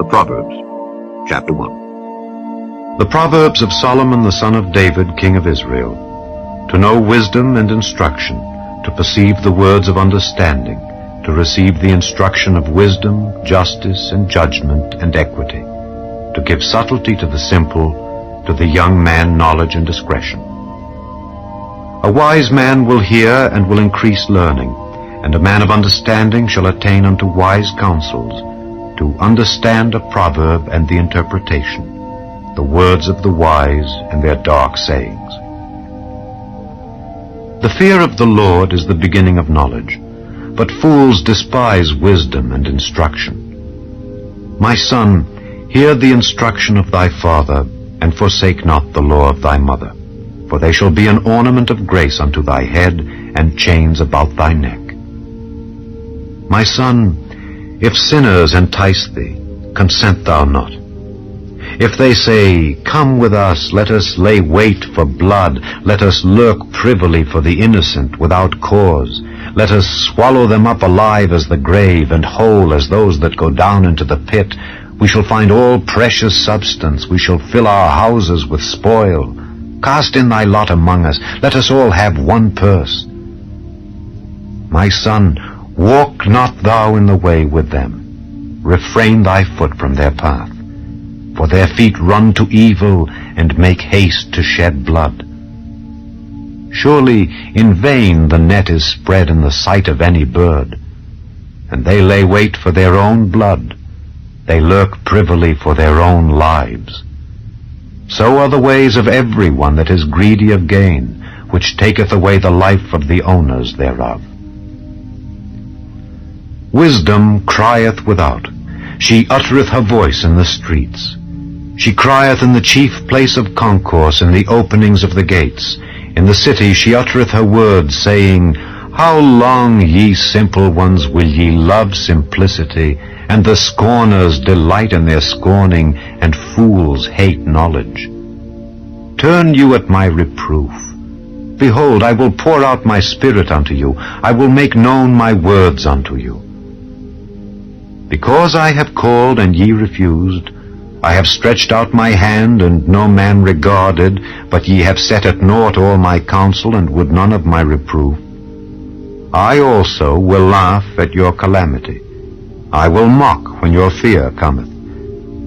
The Proverbs, chapter 1. The Proverbs of Solomon the son of David, king of Israel, to know wisdom and instruction, to perceive the words of understanding, to receive the instruction of wisdom, justice, and judgment, and equity, to give subtlety to the simple, to the young man knowledge and discretion. A wise man will hear and will increase learning, and a man of understanding shall attain unto wise counsels, to understand a proverb and the interpretation, the words of the wise and their dark sayings. The fear of the Lord is the beginning of knowledge, but fools despise wisdom and instruction. My son, hear the instruction of thy father, and forsake not the law of thy mother, for they shall be an ornament of grace unto thy head, and chains about thy neck. My son, if sinners entice thee, consent thou not. If they say, Come with us, let us lay wait for blood, let us lurk privily for the innocent without cause, let us swallow them up alive as the grave, and whole as those that go down into the pit, we shall find all precious substance, we shall fill our houses with spoil. Cast in thy lot among us, let us all have one purse. My son, walk not thou in the way with them. Refrain thy foot from their path. For their feet run to evil, and make haste to shed blood. Surely in vain the net is spread in the sight of any bird, and they lay wait for their own blood. They lurk privily for their own lives. So are the ways of every one that is greedy of gain, which taketh away the life of the owners thereof. Wisdom crieth without, she uttereth her voice in the streets. She crieth in the chief place of concourse, in the openings of the gates. In the city she uttereth her words, saying, How long, ye simple ones, will ye love simplicity, and the scorners delight in their scorning, and fools hate knowledge? Turn you at my reproof. Behold, I will pour out my spirit unto you, I will make known my words unto you. Because I have called, and ye refused, I have stretched out my hand, and no man regarded, but ye have set at naught all my counsel, and would none of my reproof. I also will laugh at your calamity. I will mock when your fear cometh.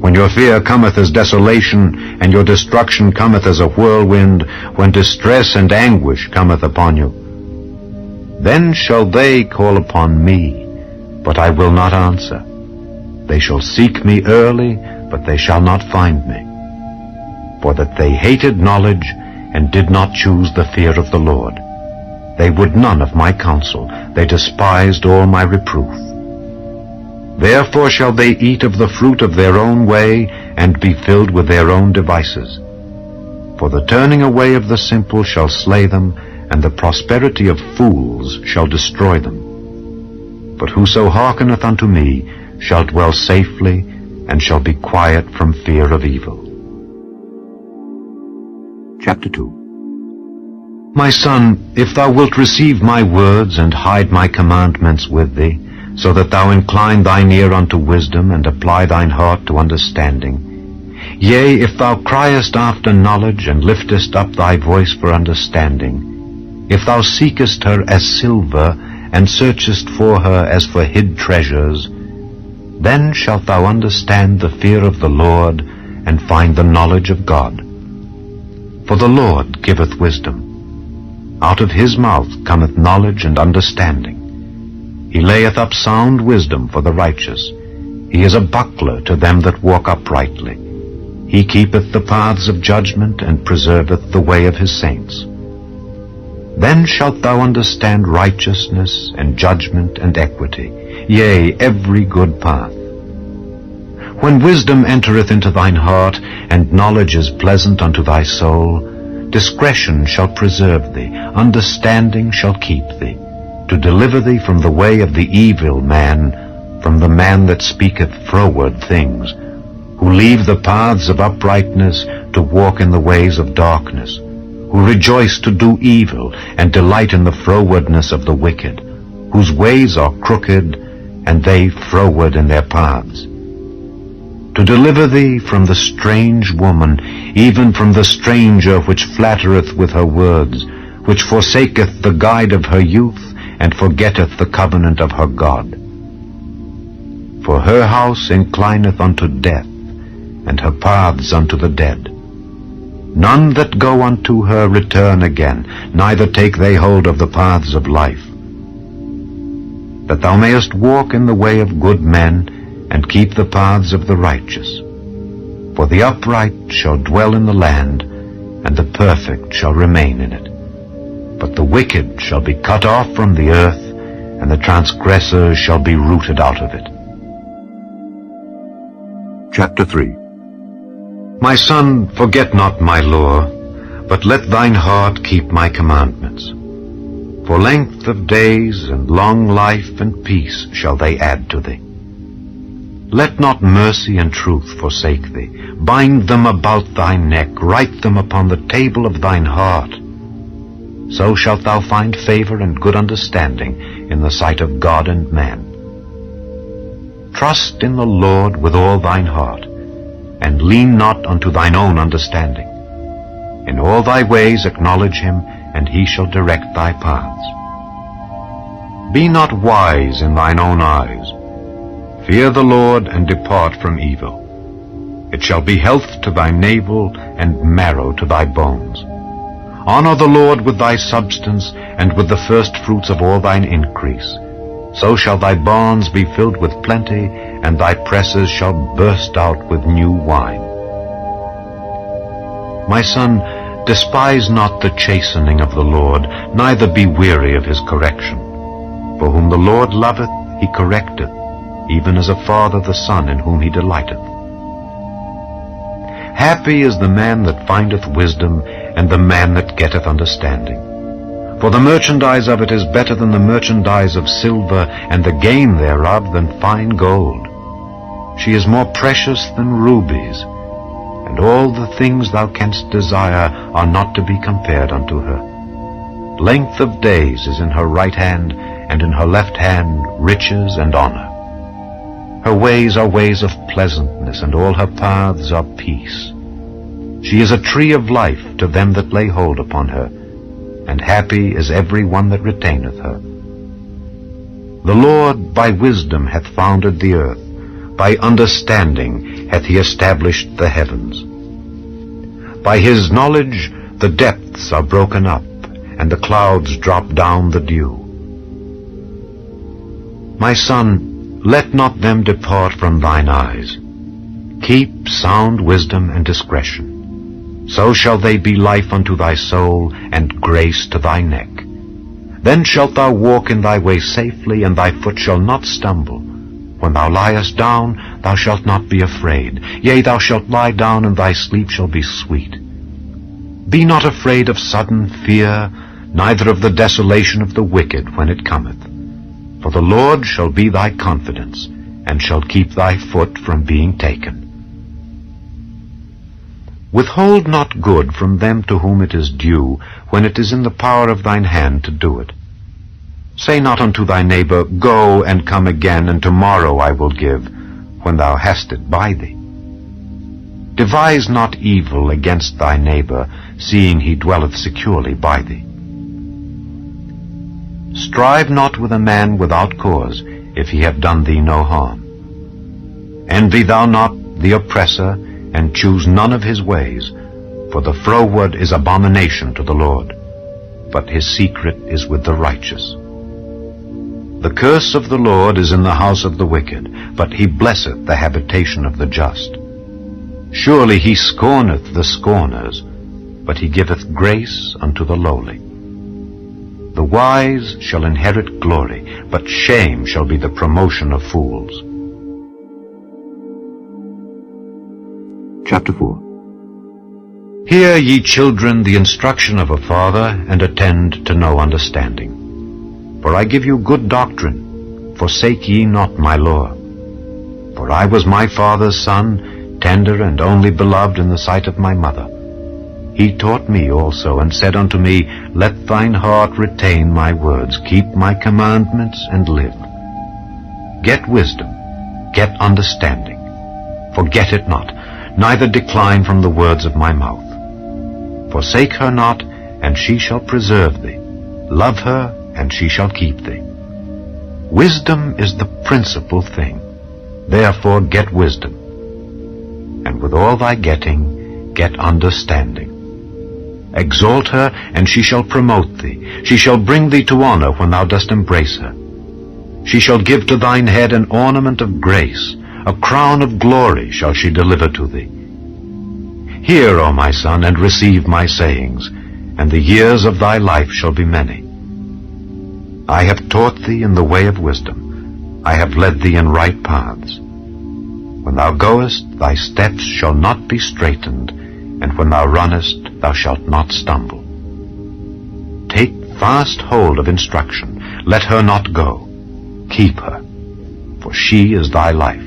When your fear cometh as desolation, and your destruction cometh as a whirlwind, when distress and anguish cometh upon you. Then shall they call upon me, but I will not answer. They shall seek me early, but they shall not find me. For that they hated knowledge, and did not choose the fear of the Lord. They would none of my counsel, they despised all my reproof. Therefore shall they eat of the fruit of their own way, and be filled with their own devices. For the turning away of the simple shall slay them, and the prosperity of fools shall destroy them. But whoso hearkeneth unto me shall dwell safely, and shall be quiet from fear of evil. Chapter 2. My son, if thou wilt receive my words, and hide my commandments with thee, so that thou incline thine ear unto wisdom, and apply thine heart to understanding, yea, if thou criest after knowledge, and liftest up thy voice for understanding, if thou seekest her as silver, and searchest for her as for hid treasures, then shalt thou understand the fear of the Lord, and find the knowledge of God. For the Lord giveth wisdom. Out of his mouth cometh knowledge and understanding. He layeth up sound wisdom for the righteous. He is a buckler to them that walk uprightly. He keepeth the paths of judgment, and preserveth the way of his saints. Then shalt thou understand righteousness, and judgment, and equity, yea, every good path. When wisdom entereth into thine heart, and knowledge is pleasant unto thy soul, discretion shall preserve thee, understanding shall keep thee, to deliver thee from the way of the evil man, from the man that speaketh froward things, who leave the paths of uprightness to walk in the ways of darkness, who rejoice to do evil, and delight in the frowardness of the wicked, whose ways are crooked, and they froward in their paths. to deliver thee from the strange woman, even from the stranger which flattereth with her words, which forsaketh the guide of her youth, and forgetteth the covenant of her God. For her house inclineth unto death, and her paths unto the dead. None that go unto her return again, neither take they hold of the paths of life. That thou mayest walk in the way of good men, and keep the paths of the righteous. For the upright shall dwell in the land, and the perfect shall remain in it. But the wicked shall be cut off from the earth, and the transgressors shall be rooted out of it. Chapter 3. My son, forget not my law, but let thine heart keep my commandments. For length of days and long life and peace shall they add to thee. Let not mercy and truth forsake thee. Bind them about thy neck, write them upon the table of thine heart. So shalt thou find favor and good understanding in the sight of God and man. Trust in the Lord with all thine heart, and lean not unto thine own understanding. In all thy ways acknowledge him, and he shall direct thy paths. Be not wise in thine own eyes. Fear the Lord, and depart from evil. It shall be health to thy navel, and marrow to thy bones. Honor the Lord with thy substance, and with the first fruits of all thine increase. So shall thy barns be filled with plenty, and thy presses shall burst out with new wine. My son, despise not the chastening of the Lord, neither be weary of his correction. For whom the Lord loveth, he correcteth, even as a father the son in whom he delighteth. Happy is the man that findeth wisdom, and the man that getteth understanding. For the merchandise of it is better than the merchandise of silver, and the gain thereof than fine gold. She is more precious than rubies, and all the things thou canst desire are not to be compared unto her. Length of days is in her right hand, and in her left hand riches and honor. Her ways are ways of pleasantness, and all her paths are peace. She is a tree of life to them that lay hold upon her, and happy is every one that retaineth her. The Lord by wisdom hath founded the earth, by understanding hath he established the heavens. By his knowledge the depths are broken up, and the clouds drop down the dew. My son, let not them depart from thine eyes. Keep sound wisdom and discretion. So shall they be life unto thy soul, and grace to thy neck. Then shalt thou walk in thy way safely, and thy foot shall not stumble. When thou liest down, thou shalt not be afraid. Yea, thou shalt lie down, and thy sleep shall be sweet. Be not afraid of sudden fear, neither of the desolation of the wicked when it cometh. For the Lord shall be thy confidence, and shall keep thy foot from being taken. Withhold not good from them to whom it is due, when it is in the power of thine hand to do it. Say not unto thy neighbor, Go and come again, and tomorrow I will give, when thou hast it by thee. Devise not evil against thy neighbor, seeing he dwelleth securely by thee. Strive not with a man without cause, if he have done thee no harm. Envy thou not the oppressor, and choose none of his ways, for the froward is abomination to the Lord, but his secret is with the righteous. The curse of the Lord is in the house of the wicked, but he blesseth the habitation of the just. Surely he scorneth the scorners, but he giveth grace unto the lowly. The wise shall inherit glory, but shame shall be the promotion of fools. Chapter 4. Hear, ye children, the instruction of a father, and attend to no understanding. For I give you good doctrine, forsake ye not my law. For I was my father's son, tender and only beloved in the sight of my mother. He taught me also, and said unto me, Let thine heart retain my words, keep my commandments, and live. Get wisdom, get understanding. Forget it not, neither decline from the words of my mouth. Forsake her not, and she shall preserve thee. Love her, and she shall keep thee. Wisdom is the principal thing. Therefore get wisdom. And with all thy getting, get understanding. Exalt her, and she shall promote thee. She shall bring thee to honor when thou dost embrace her. She shall give to thine head an ornament of grace. A crown of glory shall she deliver to thee. Hear, O my son, and receive my sayings, and the years of thy life shall be many. I have taught thee in the way of wisdom. I have led thee in right paths. When thou goest, thy steps shall not be straitened, and when thou runnest, thou shalt not stumble. Take fast hold of instruction. Let her not go. Keep her, for she is thy life.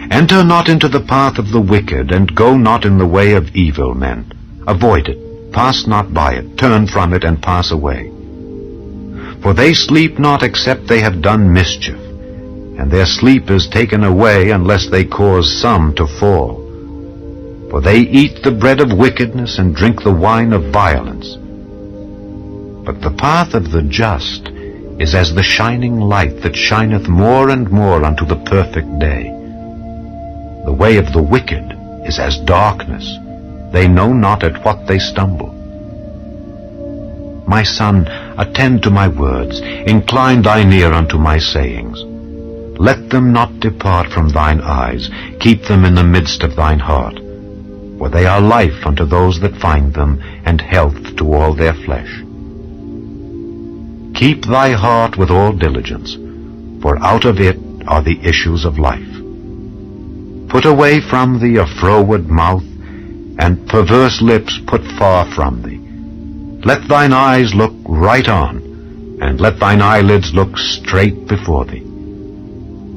Enter not into the path of the wicked, and go not in the way of evil men. Avoid it, pass not by it, turn from it, and pass away. For they sleep not except they have done mischief, and their sleep is taken away unless they cause some to fall. For they eat the bread of wickedness and drink the wine of violence. But the path of the just is as the shining light that shineth more and more unto the perfect day. The way of the wicked is as darkness. They know not at what they stumble. My son, attend to my words. Incline thine ear unto my sayings. Let them not depart from thine eyes. Keep them in the midst of thine heart. For they are life unto those that find them, and health to all their flesh. Keep thy heart with all diligence, for out of it are the issues of life. Put away from thee a froward mouth, and perverse lips put far from thee. Let thine eyes look right on, and let thine eyelids look straight before thee.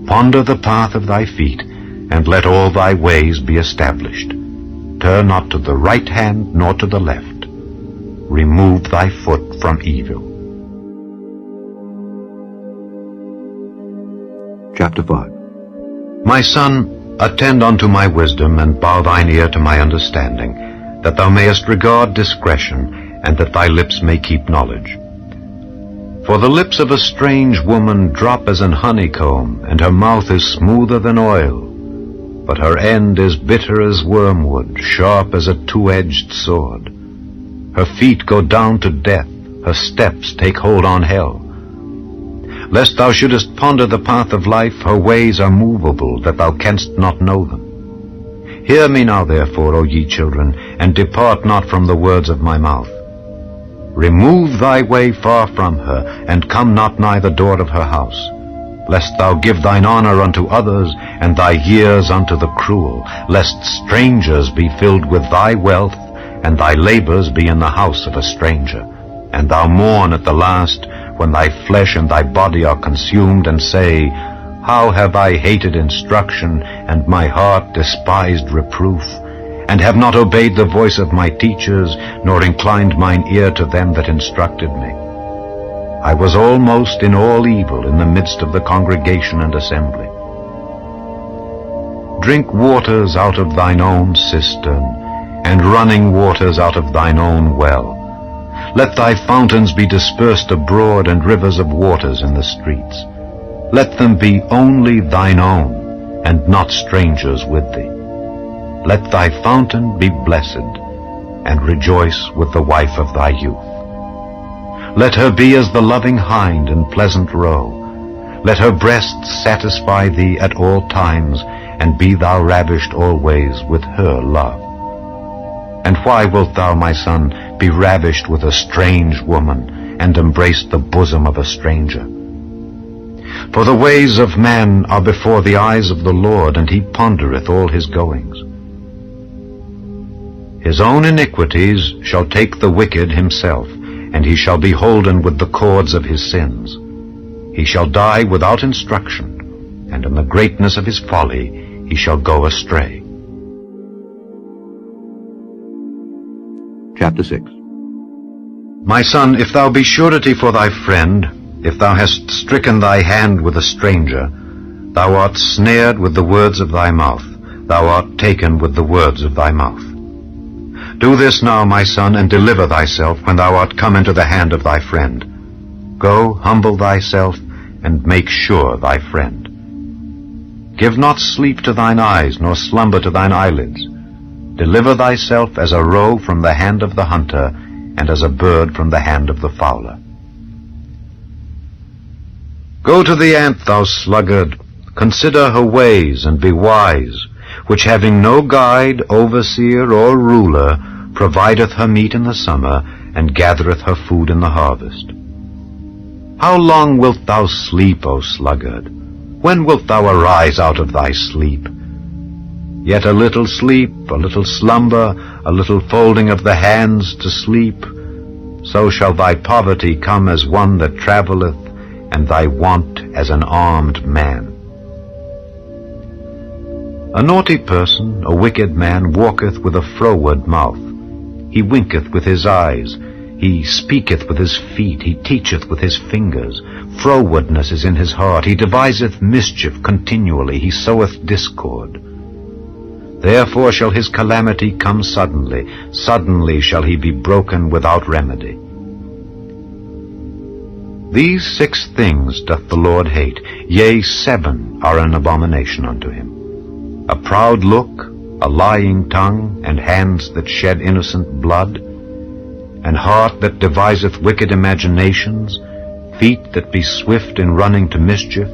Ponder the path of thy feet, and let all thy ways be established. Turn not to the right hand nor to the left. Remove thy foot from evil. Chapter 5. My son, attend unto my wisdom, and bow thine ear to my understanding, that thou mayest regard discretion, and that thy lips may keep knowledge. For the lips of a strange woman drop as an honeycomb, and her mouth is smoother than oil. But her end is bitter as wormwood, sharp as a two-edged sword. Her feet go down to death, her steps take hold on hell. Lest thou shouldest ponder the path of life, her ways are movable, that thou canst not know them. Hear me now therefore, O ye children, and depart not from the words of my mouth. Remove thy way far from her, and come not nigh the door of her house. Lest thou give thine honor unto others, and thy years unto the cruel, lest strangers be filled with thy wealth, and thy labors be in the house of a stranger. And thou mourn at the last, when thy flesh and thy body are consumed, and say, How have I hated instruction, and my heart despised reproof, and have not obeyed the voice of my teachers, nor inclined mine ear to them that instructed me. I was almost in all evil in the midst of the congregation and assembly. Drink waters out of thine own cistern, and running waters out of thine own well. Let thy fountains be dispersed abroad, and rivers of waters in the streets. Let them be only thine own, and not strangers with thee. Let thy fountain be blessed, and rejoice with the wife of thy youth. Let her be as the loving hind in pleasant roe. Let her breasts satisfy thee at all times, and be thou ravished always with her love. And why wilt thou, my son, be ravished with a strange woman, and embrace the bosom of a stranger? For the ways of man are before the eyes of the Lord, and he pondereth all his goings. His own iniquities shall take the wicked himself, and he shall be holden with the cords of his sins. He shall die without instruction, and in the greatness of his folly he shall go astray. Chapter 6. My son, if thou be surety for thy friend, if thou hast stricken thy hand with a stranger, Thou art snared with the words of thy mouth. Thou art taken with the words of thy mouth. Do this now, my son, and deliver thyself when thou art come into the hand of thy friend. Go, humble thyself, and make sure thy friend. Give not sleep to thine eyes, nor slumber to thine eyelids. Deliver thyself as a roe from the hand of the hunter, and as a bird from the hand of the fowler. Go to the ant, thou sluggard, consider her ways, and be wise, which having no guide, overseer, or ruler, provideth her meat in the summer, and gathereth her food in the harvest. How long wilt thou sleep, O sluggard? When wilt thou arise out of thy sleep? Yet a little sleep, a little slumber, a little folding of the hands to sleep, so shall thy poverty come as one that travelleth, and thy want as an armed man. A naughty person, a wicked man, walketh with a froward mouth. He winketh with his eyes, he speaketh with his feet, he teacheth with his fingers. Frowardness is in his heart, he deviseth mischief continually, he soweth discord. Therefore shall his calamity come suddenly, suddenly shall he be broken without remedy. These 6 things doth the Lord hate, yea, 7 are an abomination unto him: a proud look, a lying tongue, and hands that shed innocent blood, an heart that deviseth wicked imaginations, feet that be swift in running to mischief,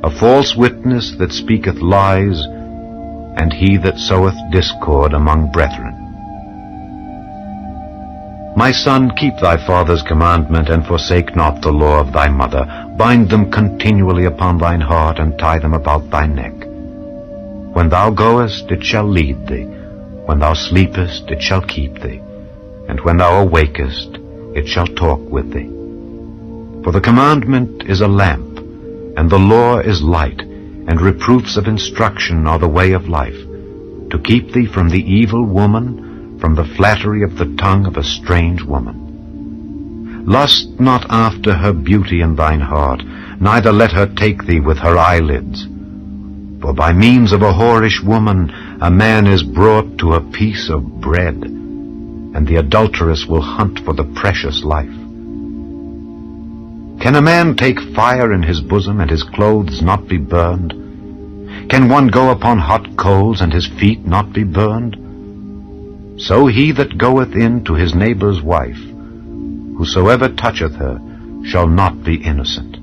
a false witness that speaketh lies, and he that soweth discord among brethren. My son, keep thy father's commandment, and forsake not the law of thy mother. Bind them continually upon thine heart, and tie them about thy neck. When thou goest, it shall lead thee. When thou sleepest, it shall keep thee. And when thou awakest, it shall talk with thee. For the commandment is a lamp, and the law is light, and reproofs of instruction are the way of life, to keep thee from the evil woman, from the flattery of the tongue of a strange woman. Lust not after her beauty in thine heart, neither let her take thee with her eyelids. For by means of a whorish woman a man is brought to a piece of bread, and the adulteress will hunt for the precious life. Can a man take fire in his bosom, and his clothes not be burned? Can one go upon hot coals, and his feet not be burned? So he that goeth in to his neighbor's wife, whosoever toucheth her, shall not be innocent.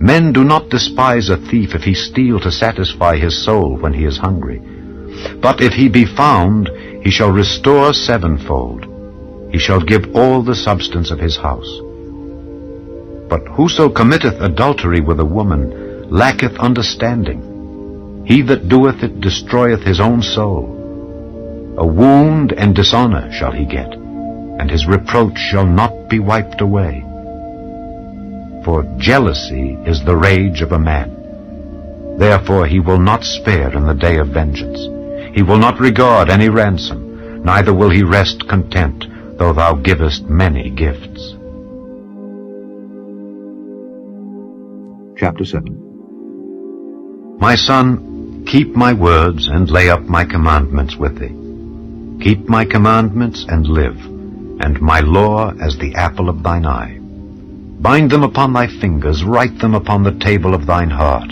Men do not despise a thief if he steal to satisfy his soul when he is hungry. But if he be found, he shall restore sevenfold. He shall give all the substance of his house. But whoso committeth adultery with a woman lacketh understanding. He that doeth it destroyeth his own soul. A wound and dishonor shall he get, and his reproach shall not be wiped away. For jealousy is the rage of a man. Therefore he will not spare in the day of vengeance. He will not regard any ransom, neither will he rest content, though thou givest many gifts. Chapter 7. My son, keep my words, and lay up my commandments with thee. Keep my commandments, and live, and my law as the apple of thine eye. Bind them upon thy fingers, write them upon the table of thine heart.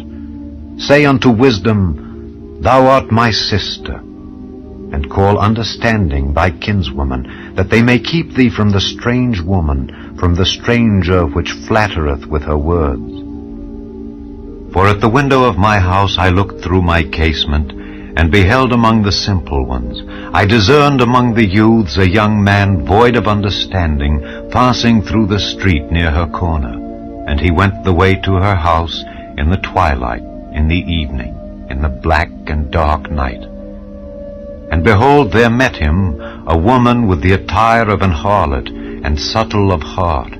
Say unto wisdom, Thou art my sister, and call understanding thy kinswoman, that they may keep thee from the strange woman, from the stranger which flattereth with her words. For at the window of my house I looked through my casement, and beheld among the simple ones. I discerned among the youths a young man void of understanding, passing through the street near her corner. And he went the way to her house in the twilight, in the evening, in the black and dark night. And behold, there met him a woman with the attire of an harlot, and subtle of heart.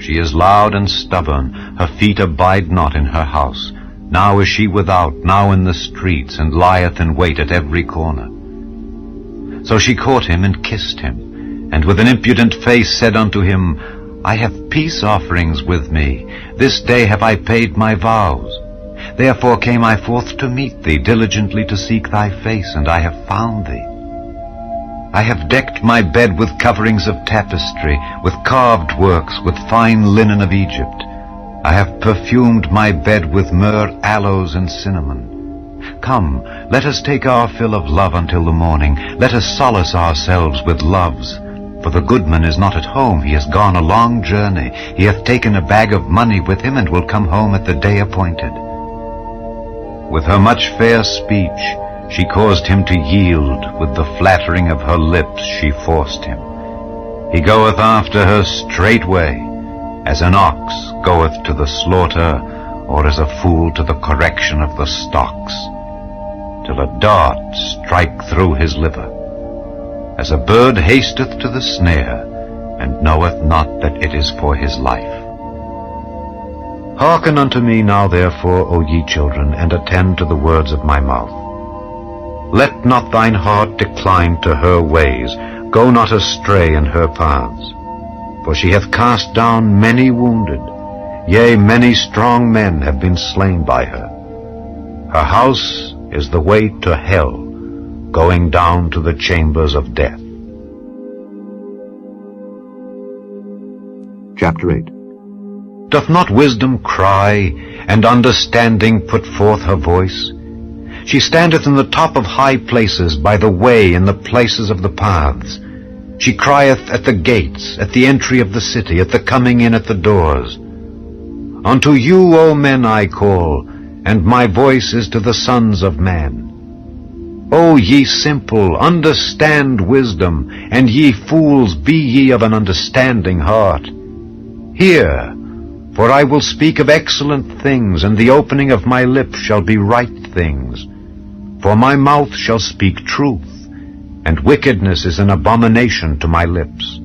She is loud and stubborn, her feet abide not in her house. Now is she without, now in the streets, and lieth in wait at every corner. So she caught him and kissed him, and with an impudent face said unto him, I have peace offerings with me. This day have I paid my vows. Therefore came I forth to meet thee, diligently to seek thy face, and I have found thee. I have decked my bed with coverings of tapestry, with carved works, with fine linen of Egypt. I have perfumed my bed with myrrh, aloes, and cinnamon. Come, let us take our fill of love until the morning. Let us solace ourselves with loves. For the goodman is not at home. He has gone a long journey. He hath taken a bag of money with him, and will come home at the day appointed. With her much fair speech she caused him to yield. With the flattering of her lips she forced him. He goeth after her straightway, as an ox goeth to the slaughter, or as a fool to the correction of the stocks, till a dart strike through his liver. As a bird hasteth to the snare, and knoweth not that it is for his life. Hearken unto me now therefore, O ye children, and attend to the words of my mouth. Let not thine heart decline to her ways, go not astray in her paths. For she hath cast down many wounded, yea, many strong men have been slain by her. Her house is the way to hell, going down to the chambers of death. Chapter 8. Doth not wisdom cry, and understanding put forth her voice? She standeth in the top of high places, by the way, in the places of the paths. She crieth at the gates, at the entry of the city, at the coming in at the doors. Unto you, O men, I call, and my voice is to the sons of man. O ye simple, understand wisdom, and ye fools, be ye of an understanding heart. Hear, for I will speak of excellent things, and the opening of my lips shall be right things. For my mouth shall speak truth, and wickedness is an abomination to my lips.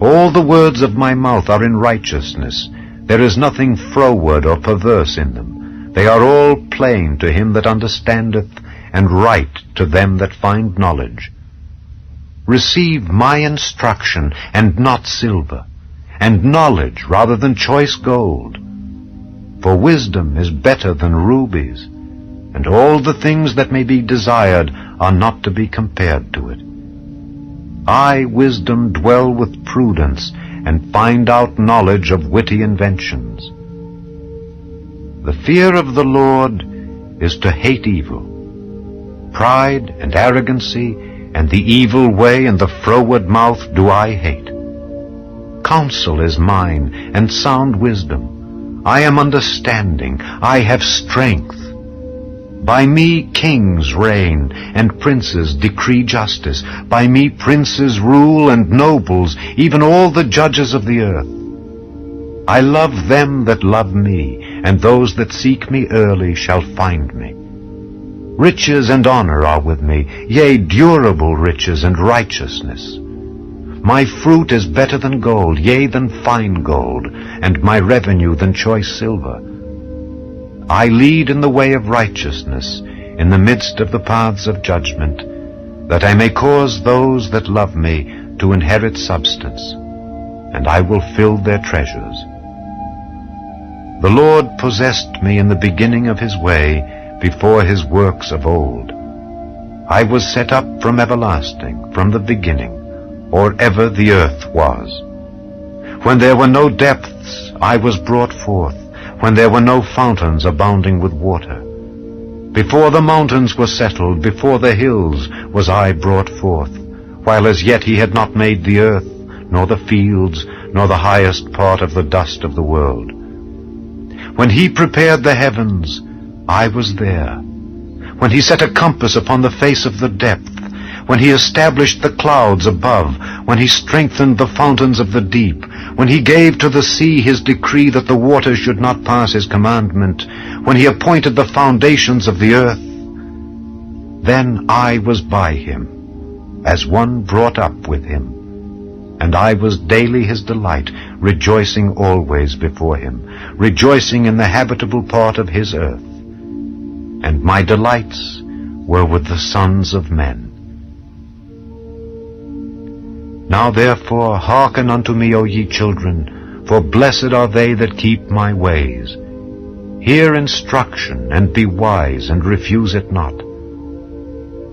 All the words of my mouth are in righteousness. There is nothing froward or perverse in them. They are all plain to him that understandeth, and right to them that find knowledge. Receive my instruction, and not silver, and knowledge rather than choice gold. For wisdom is better than rubies, and all the things that may be desired are not to be compared to it. I, wisdom, dwell with prudence, and find out knowledge of witty inventions. The fear of the Lord is to hate evil. Pride and arrogancy, and the evil way, and the froward mouth do I hate. Counsel is mine, and sound wisdom. I am understanding, I have strength. By me kings reign, and princes decree justice. By me princes rule, and nobles, even all the judges of the earth. I love them that love me, and those that seek me early shall find me. Riches and honor are with me, yea, durable riches and righteousness. My fruit is better than gold, yea, than fine gold, and my revenue than choice silver. I lead in the way of righteousness, in the midst of the paths of judgment, that I may cause those that love me to inherit substance, and I will fill their treasures. The Lord possessed me in the beginning of his way, before his works of old. I was set up from everlasting, from the beginning, or ever the earth was. When there were no depths, I was brought forth, when there were no fountains abounding with water. Before the mountains were settled, before the hills was I brought forth, while as yet he had not made the earth, nor the fields, nor the highest part of the dust of the world. When he prepared the heavens, I was there. When he set a compass upon the face of the depth, when he established the clouds above, when he strengthened the fountains of the deep, when he gave to the sea his decree that the waters should not pass his commandment, when he appointed the foundations of the earth, then I was by him, as one brought up with him. And I was daily his delight, rejoicing always before him, rejoicing in the habitable part of his earth. And my delights were with the sons of men. Now therefore hearken unto me, O ye children, for blessed are they that keep my ways. Hear instruction, and be wise, and refuse it not.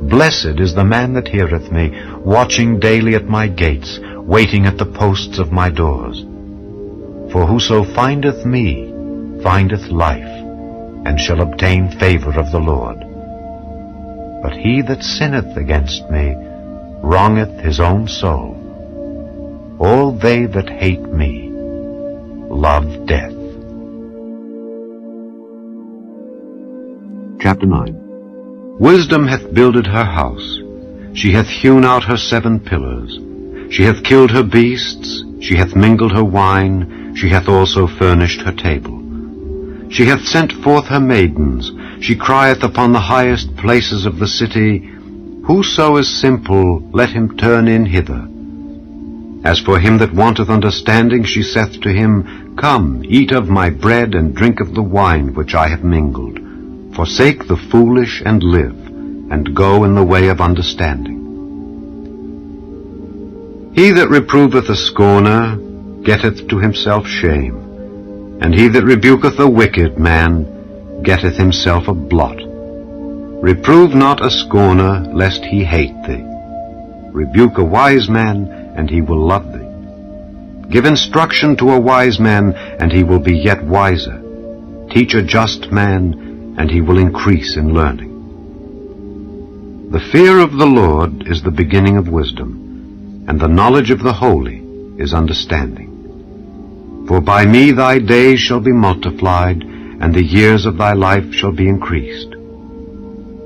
Blessed is the man that heareth me, watching daily at my gates, waiting at the posts of my doors. For whoso findeth me findeth life, and shall obtain favor of the Lord. But he that sinneth against me wrongeth his own soul. All they that hate me love death. Chapter 9. Wisdom hath builded her house. She hath hewn out her 7 pillars. She hath killed her beasts. She hath mingled her wine. She hath also furnished her table. She hath sent forth her maidens. She crieth upon the highest places of the city, Whoso is simple, let him turn in hither. As for him that wanteth understanding, she saith to him, Come, eat of my bread, and drink of the wine which I have mingled. Forsake the foolish, and live, and go in the way of understanding. He that reproveth a scorner getteth to himself shame, and he that rebuketh a wicked man getteth himself a blot. Reprove not a scorner, lest he hate thee. Rebuke a wise man, and he will love thee. Give instruction to a wise man, and he will be yet wiser. Teach a just man, and he will increase in learning. The fear of the Lord is the beginning of wisdom, and the knowledge of the holy is understanding. For by me thy days shall be multiplied, and the years of thy life shall be increased.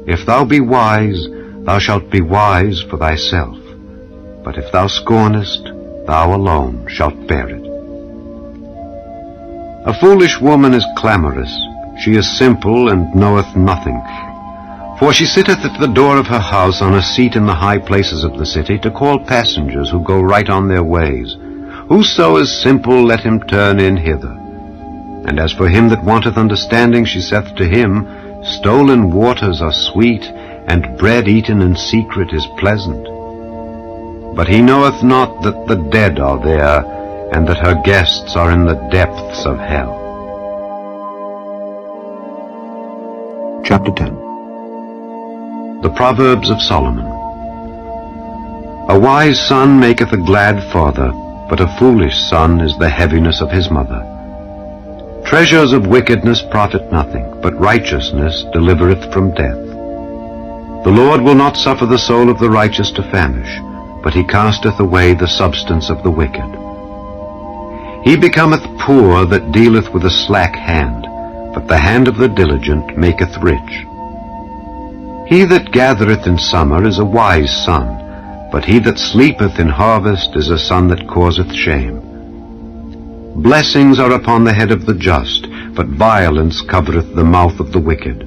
If thou be wise, thou shalt be wise for thyself. But if thou scornest, thou alone shalt bear it. A foolish woman is clamorous. She is simple, and knoweth nothing. For she sitteth at the door of her house on a seat in the high places of the city, to call passengers who go right on their ways. Whoso is simple, let him turn in hither. And as for him that wanteth understanding, she saith to him, Stolen waters are sweet, and bread eaten in secret is pleasant. But he knoweth not that the dead are there, and that her guests are in the depths of hell. Chapter 10. The Proverbs of Solomon. A wise son maketh a glad father, but a foolish son is the heaviness of his mother. Treasures of wickedness profit nothing, but righteousness delivereth from death. The Lord will not suffer the soul of the righteous to famish, but he casteth away the substance of the wicked. He becometh poor that dealeth with a slack hand, but the hand of the diligent maketh rich. He that gathereth in summer is a wise son, but he that sleepeth in harvest is a son that causeth shame. Blessings are upon the head of the just, but violence covereth the mouth of the wicked.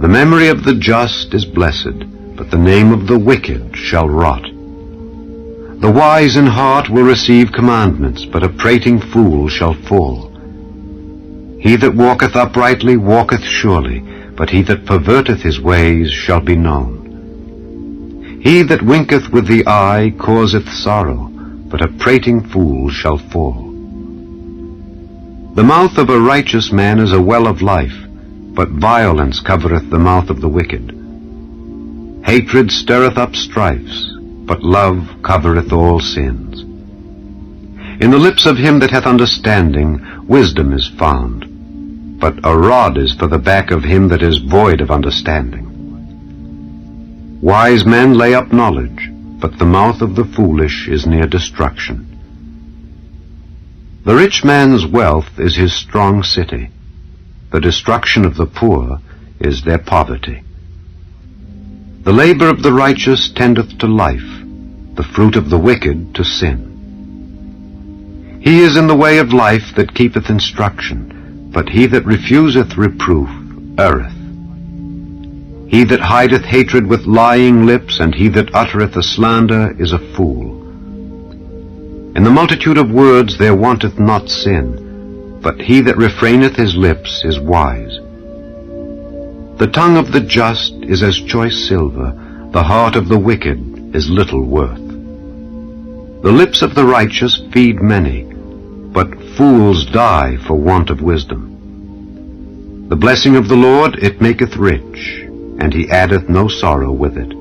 The memory of the just is blessed, but the name of the wicked shall rot. The wise in heart will receive commandments, but a prating fool shall fall. He that walketh uprightly walketh surely, but he that perverteth his ways shall be known. He that winketh with the eye causeth sorrow, but a prating fool shall fall. The mouth of a righteous man is a well of life, but violence covereth the mouth of the wicked. Hatred stirreth up strifes, but love covereth all sins. In the lips of him that hath understanding wisdom is found, but a rod is for the back of him that is void of understanding. Wise men lay up knowledge, but the mouth of the foolish is near destruction. The rich man's wealth is his strong city. The destruction of the poor is their poverty. The labor of the righteous tendeth to life, the fruit of the wicked to sin. He is in the way of life that keepeth instruction, but he that refuseth reproof erreth. He that hideth hatred with lying lips, and he that uttereth a slander, is a fool. In the multitude of words there wanteth not sin, but he that refraineth his lips is wise. The tongue of the just is as choice silver, the heart of the wicked is little worth. The lips of the righteous feed many, but fools die for want of wisdom. The blessing of the Lord, it maketh rich, and he addeth no sorrow with it.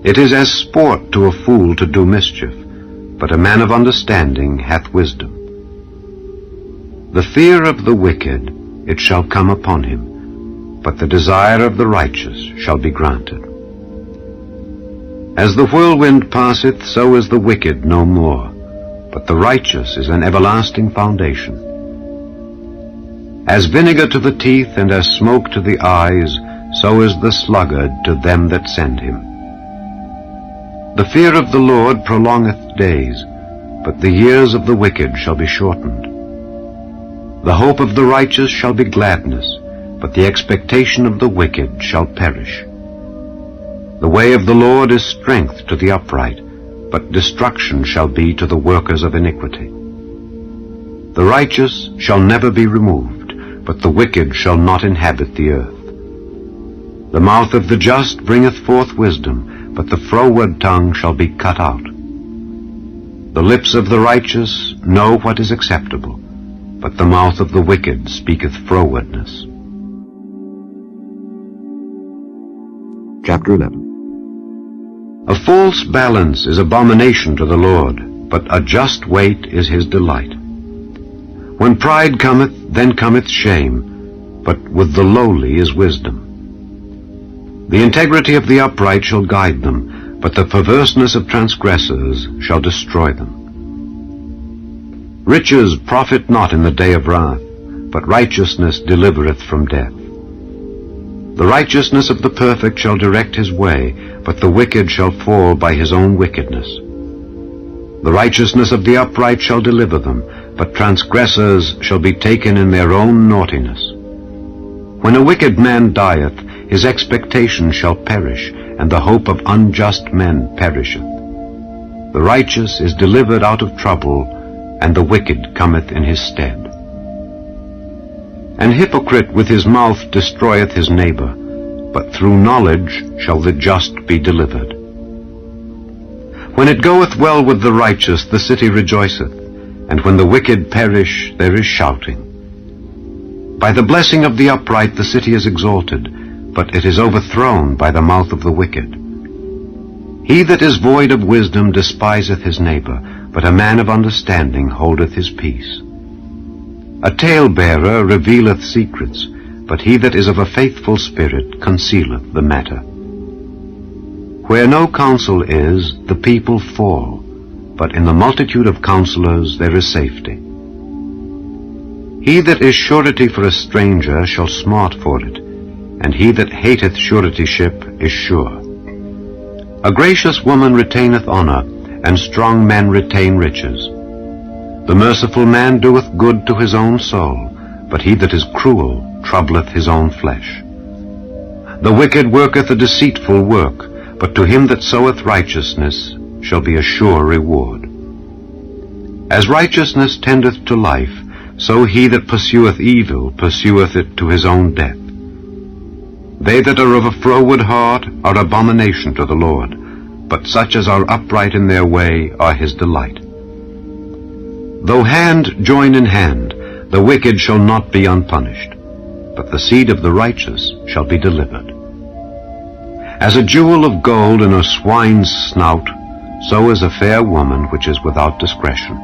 It is as sport to a fool to do mischief, but a man of understanding hath wisdom. The fear of the wicked, it shall come upon him, but the desire of the righteous shall be granted. As the whirlwind passeth, so is the wicked no more, but the righteous is an everlasting foundation. As vinegar to the teeth, and as smoke to the eyes, so is the sluggard to them that send him. The fear of the Lord prolongeth days, but the years of the wicked shall be shortened. The hope of the righteous shall be gladness, but the expectation of the wicked shall perish. The way of the Lord is strength to the upright, but destruction shall be to the workers of iniquity. The righteous shall never be removed, but the wicked shall not inhabit the earth. The mouth of the just bringeth forth wisdom, but the froward tongue shall be cut out. The lips of the righteous know what is acceptable, but the mouth of the wicked speaketh frowardness. Chapter 11. A false balance is abomination to the Lord, but a just weight is his delight. When pride cometh, then cometh shame, but with the lowly is wisdom. The integrity of the upright shall guide them, but the perverseness of transgressors shall destroy them. Riches profit not in the day of wrath, but righteousness delivereth from death. The righteousness of the perfect shall direct his way, but the wicked shall fall by his own wickedness. The righteousness of the upright shall deliver them, but transgressors shall be taken in their own naughtiness. When a wicked man dieth, his expectation shall perish, and the hope of unjust men perisheth. The righteous is delivered out of trouble, and the wicked cometh in his stead. An hypocrite with his mouth destroyeth his neighbor, but through knowledge shall the just be delivered. When it goeth well with the righteous, the city rejoiceth, and when the wicked perish, there is shouting. By the blessing of the upright the city is exalted, but it is overthrown by the mouth of the wicked. He that is void of wisdom despiseth his neighbor, but a man of understanding holdeth his peace. A talebearer revealeth secrets, but he that is of a faithful spirit concealeth the matter. Where no counsel is, the people fall, but in the multitude of counselors there is safety. He that is surety for a stranger shall smart for it, and he that hateth suretyship is sure. A gracious woman retaineth honor, and strong men retain riches. The merciful man doeth good to his own soul, but he that is cruel troubleth his own flesh. The wicked worketh a deceitful work, but to him that soweth righteousness shall be a sure reward. As righteousness tendeth to life, so he that pursueth evil pursueth it to his own death. They that are of a froward heart are abomination to the Lord, but such as are upright in their way are his delight. Though hand join in hand, the wicked shall not be unpunished, but the seed of the righteous shall be delivered. As a jewel of gold in a swine's snout, so is a fair woman which is without discretion.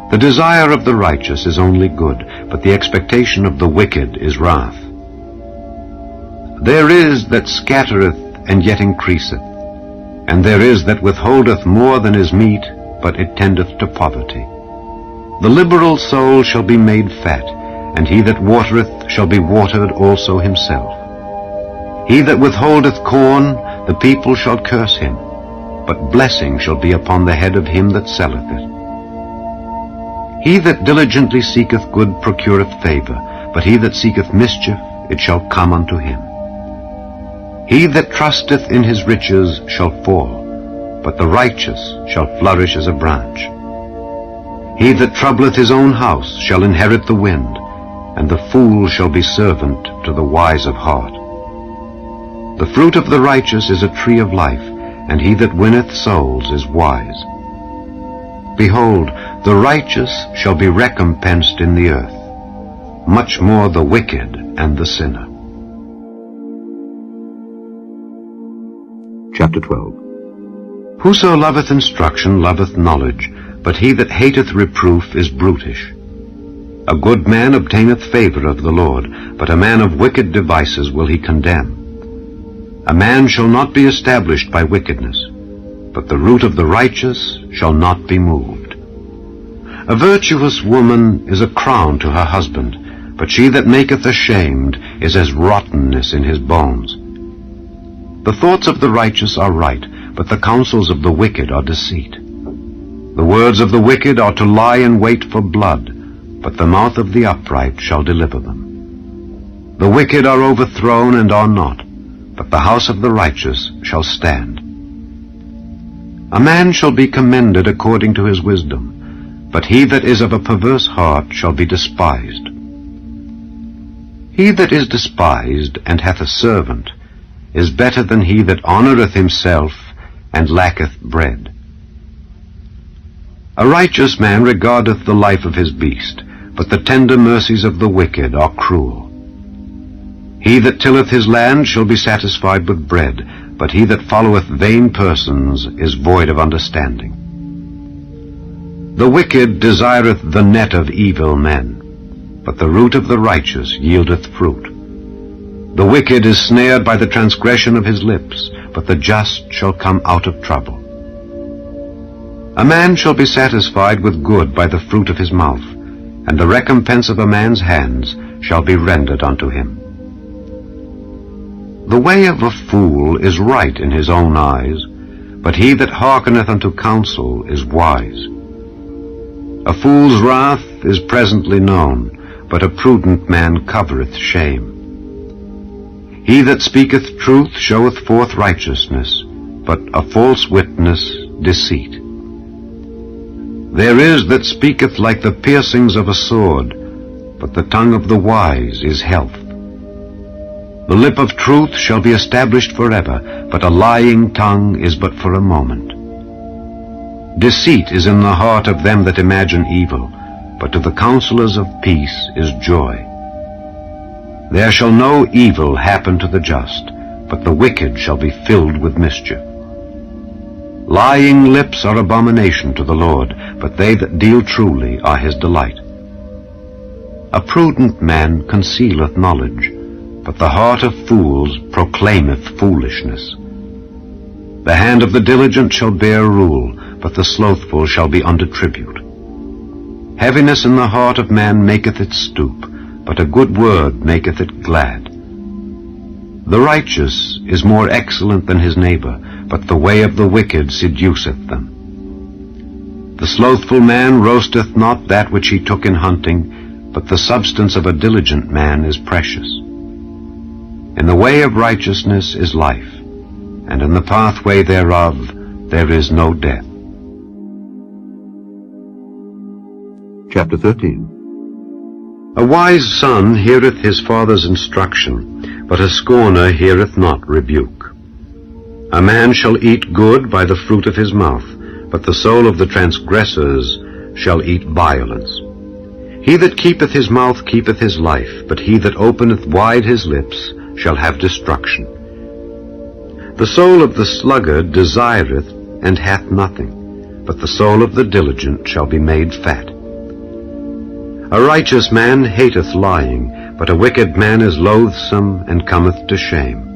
The desire of the righteous is only good, but the expectation of the wicked is wrath. There is that scattereth and yet increaseth, and there is that withholdeth more than is meet, but it tendeth to poverty. The liberal soul shall be made fat, and he that watereth shall be watered also himself. He that withholdeth corn, the people shall curse him, but blessing shall be upon the head of him that selleth it. He that diligently seeketh good procureth favor, but he that seeketh mischief, it shall come unto him. He that trusteth in his riches shall fall, but the righteous shall flourish as a branch. He that troubleth his own house shall inherit the wind, and the fool shall be servant to the wise of heart. The fruit of the righteous is a tree of life, and he that winneth souls is wise. Behold, the righteous shall be recompensed in the earth, much more the wicked and the sinner. Chapter 12. Whoso loveth instruction loveth knowledge, but he that hateth reproof is brutish. A good man obtaineth favor of the Lord, but a man of wicked devices will he condemn. A man shall not be established by wickedness, but the root of the righteous shall not be moved. A virtuous woman is a crown to her husband, but she that maketh ashamed is as rottenness in his bones. The thoughts of the righteous are right, but the counsels of the wicked are deceit. The words of the wicked are to lie in wait for blood, but the mouth of the upright shall deliver them. The wicked are overthrown and are not, but the house of the righteous shall stand. A man shall be commended according to his wisdom, but he that is of a perverse heart shall be despised. He that is despised and hath a servant is better than he that honoureth himself and lacketh bread. A righteous man regardeth the life of his beast, but the tender mercies of the wicked are cruel. He that tilleth his land shall be satisfied with bread, but he that followeth vain persons is void of understanding. The wicked desireth the net of evil men, but the root of the righteous yieldeth fruit. The wicked is snared by the transgression of his lips, but the just shall come out of trouble. A man shall be satisfied with good by the fruit of his mouth, and the recompense of a man's hands shall be rendered unto him. The way of a fool is right in his own eyes, but he that hearkeneth unto counsel is wise. A fool's wrath is presently known, but a prudent man covereth shame. He that speaketh truth showeth forth righteousness, but a false witness deceit. There is that speaketh like the piercings of a sword, but the tongue of the wise is health. The lip of truth shall be established forever, but a lying tongue is but for a moment. Deceit is in the heart of them that imagine evil, but to the counselors of peace is joy. There shall no evil happen to the just, but the wicked shall be filled with mischief. Lying lips are abomination to the Lord, but they that deal truly are his delight. A prudent man concealeth knowledge, but the heart of fools proclaimeth foolishness. The hand of the diligent shall bear rule, but the slothful shall be under tribute. Heaviness in the heart of man maketh it stoop, but a good word maketh it glad. The righteous is more excellent than his neighbor, but the way of the wicked seduceth them. The slothful man roasteth not that which he took in hunting, but the substance of a diligent man is precious. In the way of righteousness is life, and in the pathway thereof there is no death. Chapter 13. A wise son heareth his father's instruction, but a scorner heareth not rebuke. A man shall eat good by the fruit of his mouth, but the soul of the transgressors shall eat violence. He that keepeth his mouth keepeth his life, but he that openeth wide his lips shall have destruction. The soul of the sluggard desireth and hath nothing, but the soul of the diligent shall be made fat. A righteous man hateth lying, but a wicked man is loathsome and cometh to shame.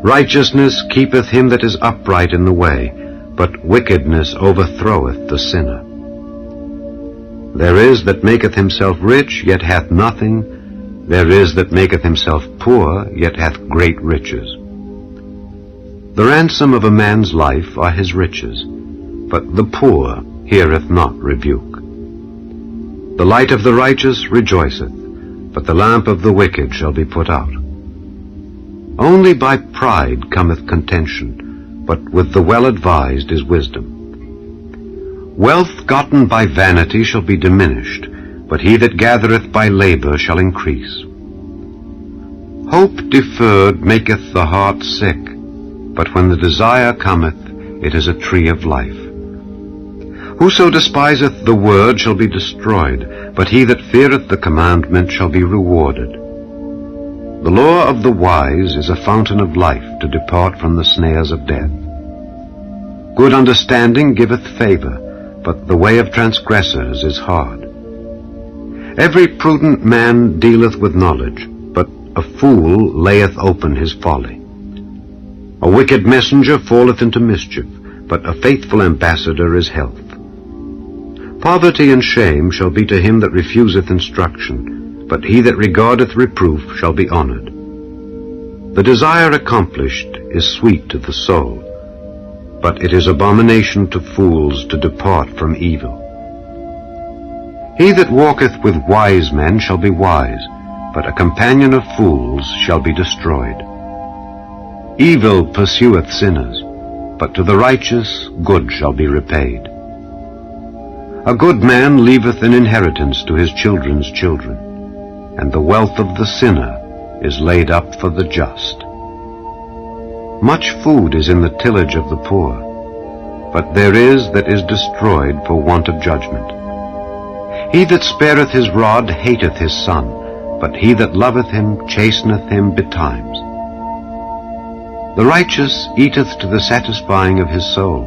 Righteousness keepeth him that is upright in the way, but wickedness overthroweth the sinner. There is that maketh himself rich, yet hath nothing. There is that maketh himself poor, yet hath great riches. The ransom of a man's life are his riches, but the poor heareth not rebuke. The light of the righteous rejoiceth, but the lamp of the wicked shall be put out. Only by pride cometh contention, but with the well-advised is wisdom. Wealth gotten by vanity shall be diminished, but he that gathereth by labor shall increase. Hope deferred maketh the heart sick, but when the desire cometh, it is a tree of life. Whoso despiseth the word shall be destroyed, but he that feareth the commandment shall be rewarded. The law of the wise is a fountain of life, to depart from the snares of death. Good understanding giveth favor, but the way of transgressors is hard. Every prudent man dealeth with knowledge, but a fool layeth open his folly. A wicked messenger falleth into mischief, but a faithful ambassador is health. Poverty and shame shall be to him that refuseth instruction, but he that regardeth reproof shall be honored. The desire accomplished is sweet to the soul, but it is abomination to fools to depart from evil. He that walketh with wise men shall be wise, but a companion of fools shall be destroyed. Evil pursueth sinners, but to the righteous good shall be repaid. A good man leaveth an inheritance to his children's children, and the wealth of the sinner is laid up for the just. Much food is in the tillage of the poor, but there is that is destroyed for want of judgment. He that spareth his rod hateth his son, but he that loveth him chasteneth him betimes. The righteous eateth to the satisfying of his soul,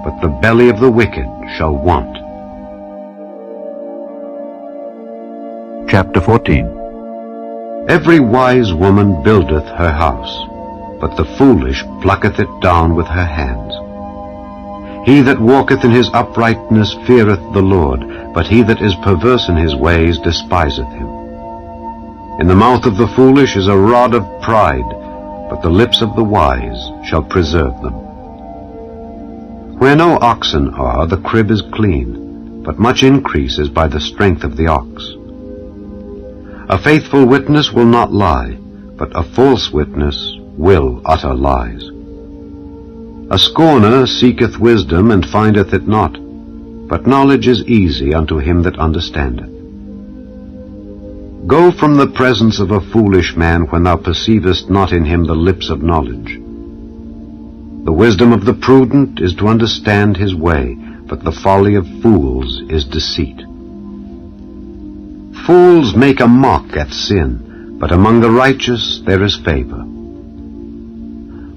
but the belly of the wicked shall want. Chapter 14. Every wise woman buildeth her house, but the foolish plucketh it down with her hands. He that walketh in his uprightness feareth the Lord, but he that is perverse in his ways despiseth him. In the mouth of the foolish is a rod of pride, but the lips of the wise shall preserve them. Where no oxen are, the crib is clean, but much increase is by the strength of the ox. A faithful witness will not lie, but a false witness will utter lies. A scorner seeketh wisdom, and findeth it not, but knowledge is easy unto him that understandeth. Go from the presence of a foolish man when thou perceivest not in him the lips of knowledge. The wisdom of the prudent is to understand his way, but the folly of fools is deceit. Fools make a mock at sin, but among the righteous there is favor.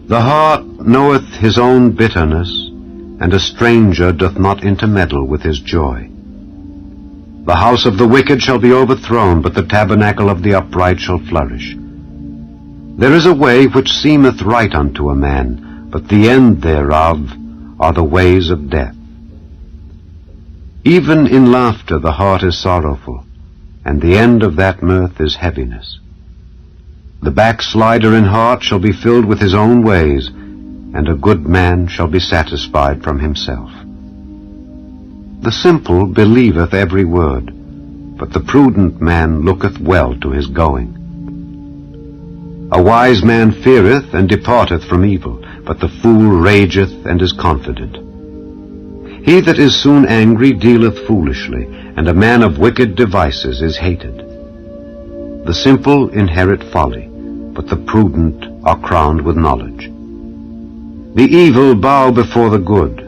The heart knoweth his own bitterness, and a stranger doth not intermeddle with his joy. The house of the wicked shall be overthrown, but the tabernacle of the upright shall flourish. There is a way which seemeth right unto a man, but the end thereof are the ways of death. Even in laughter the heart is sorrowful, and the end of that mirth is heaviness. The backslider in heart shall be filled with his own ways, and a good man shall be satisfied from himself. The simple believeth every word, but the prudent man looketh well to his going. A wise man feareth and departeth from evil, but the fool rageth and is confident. He that is soon angry dealeth foolishly, and a man of wicked devices is hated. The simple inherit folly, but the prudent are crowned with knowledge. The evil bow before the good,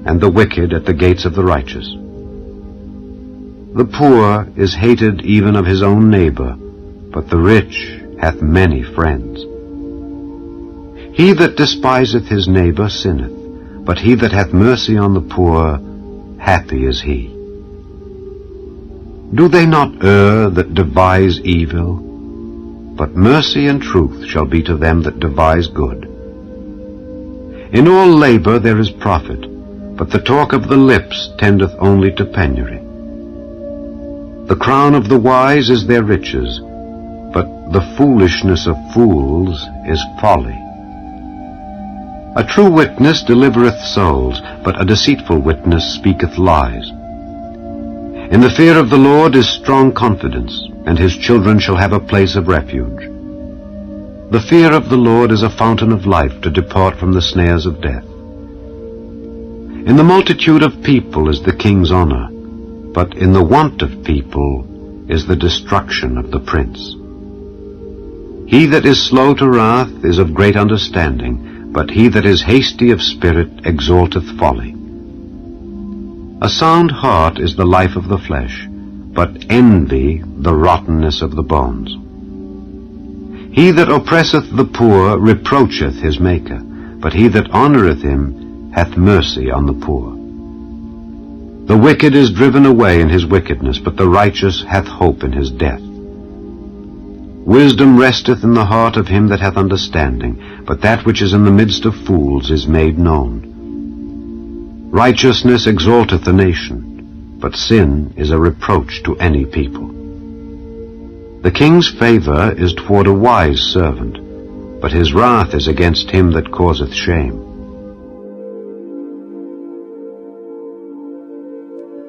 and the wicked at the gates of the righteous. The poor is hated even of his own neighbor, but the rich hath many friends. He that despiseth his neighbor sinneth, but he that hath mercy on the poor, happy is he. Do they not err that devise evil? But mercy and truth shall be to them that devise good. In all labor there is profit, but the talk of the lips tendeth only to penury. The crown of the wise is their riches, but the foolishness of fools is folly. A true witness delivereth souls, but a deceitful witness speaketh lies. In the fear of the Lord is strong confidence, and his children shall have a place of refuge. The fear of the Lord is a fountain of life, to depart from the snares of death. In the multitude of people is the king's honor, but in the want of people is the destruction of the prince. He that is slow to wrath is of great understanding, but he that is hasty of spirit exalteth folly. A sound heart is the life of the flesh, but envy the rottenness of the bones. He that oppresseth the poor reproacheth his Maker, but he that honoureth him hath mercy on the poor. The wicked is driven away in his wickedness, but the righteous hath hope in his death. Wisdom resteth in the heart of him that hath understanding, but that which is in the midst of fools is made known. Righteousness exalteth a nation, but sin is a reproach to any people. The king's favour is toward a wise servant, but his wrath is against him that causeth shame.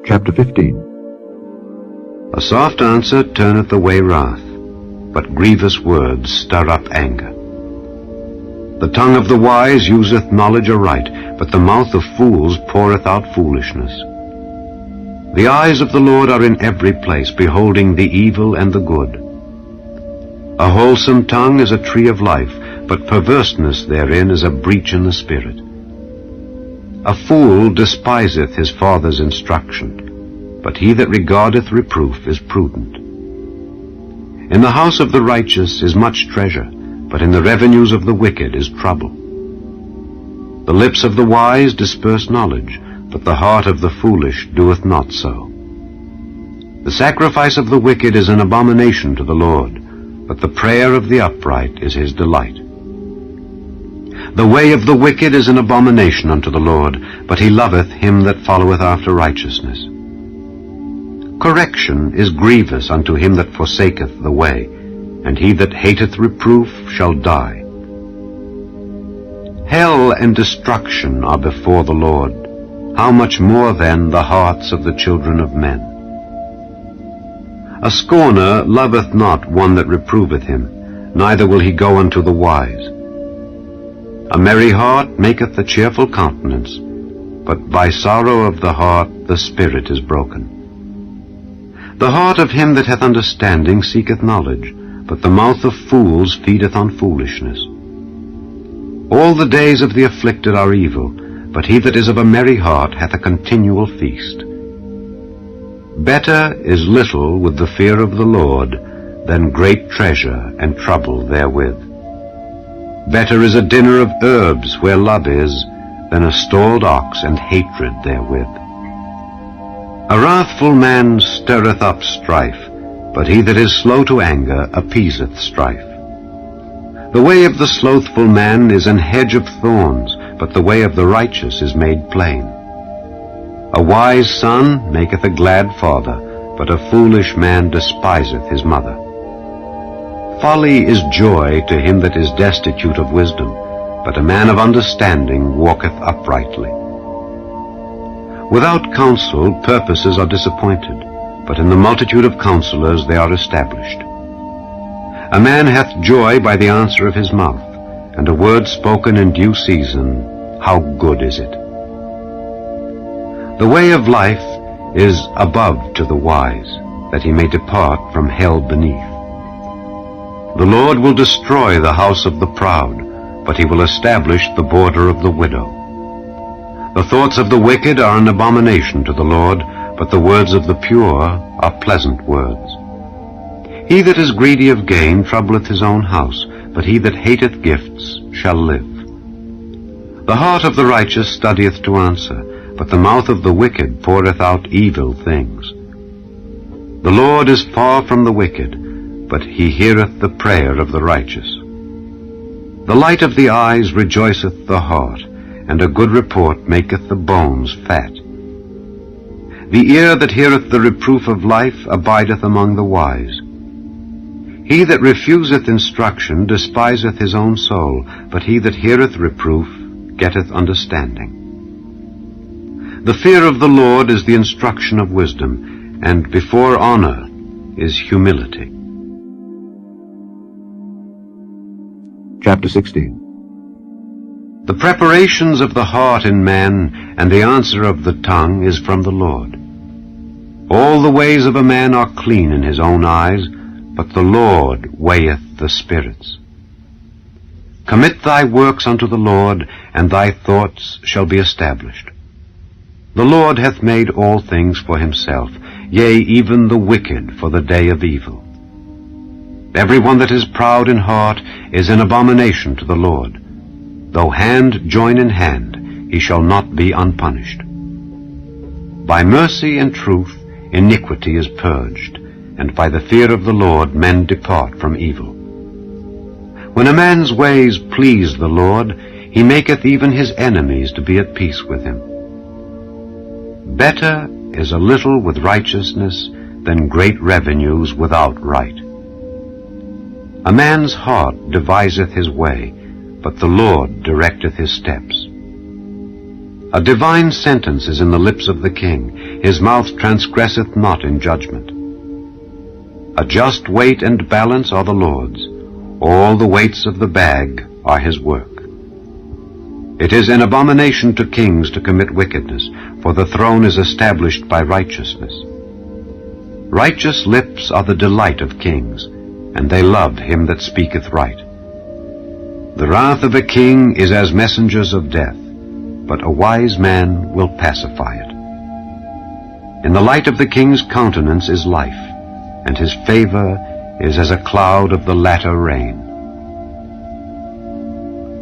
Chapter 15. A soft answer turneth away wrath, but grievous words stir up anger. The tongue of the wise useth knowledge aright, but the mouth of fools poureth out foolishness. The eyes of the Lord are in every place, beholding the evil and the good. A wholesome tongue is a tree of life, but perverseness therein is a breach in the spirit. A fool despiseth his father's instruction, but he that regardeth reproof is prudent. In the house of the righteous is much treasure, but in the revenues of the wicked is trouble. The lips of the wise disperse knowledge, but the heart of the foolish doeth not so. The sacrifice of the wicked is an abomination to the Lord, but the prayer of the upright is his delight. The way of the wicked is an abomination unto the Lord, but he loveth him that followeth after righteousness. Correction is grievous unto him that forsaketh the way, and he that hateth reproof shall die. Hell and destruction are before the Lord. How much more then the hearts of the children of men? A scorner loveth not one that reproveth him, neither will he go unto the wise. A merry heart maketh a cheerful countenance, but by sorrow of the heart the spirit is broken. The heart of him that hath understanding seeketh knowledge, but the mouth of fools feedeth on foolishness. All the days of the afflicted are evil, but he that is of a merry heart hath a continual feast. Better is little with the fear of the Lord than great treasure and trouble therewith. Better is a dinner of herbs where love is, than a stalled ox and hatred therewith. A wrathful man stirreth up strife, but he that is slow to anger appeaseth strife. The way of the slothful man is an hedge of thorns, but the way of the righteous is made plain. A wise son maketh a glad father, but a foolish man despiseth his mother. Folly is joy to him that is destitute of wisdom, but a man of understanding walketh uprightly. Without counsel purposes are disappointed, but in the multitude of counselors they are established. A man hath joy by the answer of his mouth, and a word spoken in due season, how good is it! The way of life is above to the wise, that he may depart from hell beneath. The Lord will destroy the house of the proud, but he will establish the border of the widow. The thoughts of the wicked are an abomination to the Lord, but the words of the pure are pleasant words. He that is greedy of gain troubleth his own house, but he that hateth gifts shall live. The heart of the righteous studieth to answer, but the mouth of the wicked poureth out evil things. The Lord is far from the wicked, but he heareth the prayer of the righteous. The light of the eyes rejoiceth the heart, and a good report maketh the bones fat. The ear that heareth the reproof of life abideth among the wise. He that refuseth instruction despiseth his own soul, but he that heareth reproof getteth understanding. The fear of the Lord is the instruction of wisdom, and before honor is humility. Chapter 16. The preparations of the heart in man, and the answer of the tongue is from the Lord. All the ways of a man are clean in his own eyes, but the Lord weigheth the spirits. Commit thy works unto the Lord, and thy thoughts shall be established. The Lord hath made all things for himself, yea, even the wicked for the day of evil. Every one that is proud in heart is an abomination to the Lord. Though hand join in hand, he shall not be unpunished. By mercy and truth iniquity is purged, and by the fear of the Lord men depart from evil. When a man's ways please the Lord, he maketh even his enemies to be at peace with him. Better is a little with righteousness than great revenues without right. A man's heart deviseth his way, but the Lord directeth his steps. A divine sentence is in the lips of the king, his mouth transgresseth not in judgment. A just weight and balance are the Lord's, all the weights of the bag are his work. It is an abomination to kings to commit wickedness, for the throne is established by righteousness. Righteous lips are the delight of kings, and they love him that speaketh right. The wrath of a king is as messengers of death, but a wise man will pacify it. In the light of the king's countenance is life, and his favor is as a cloud of the latter rain.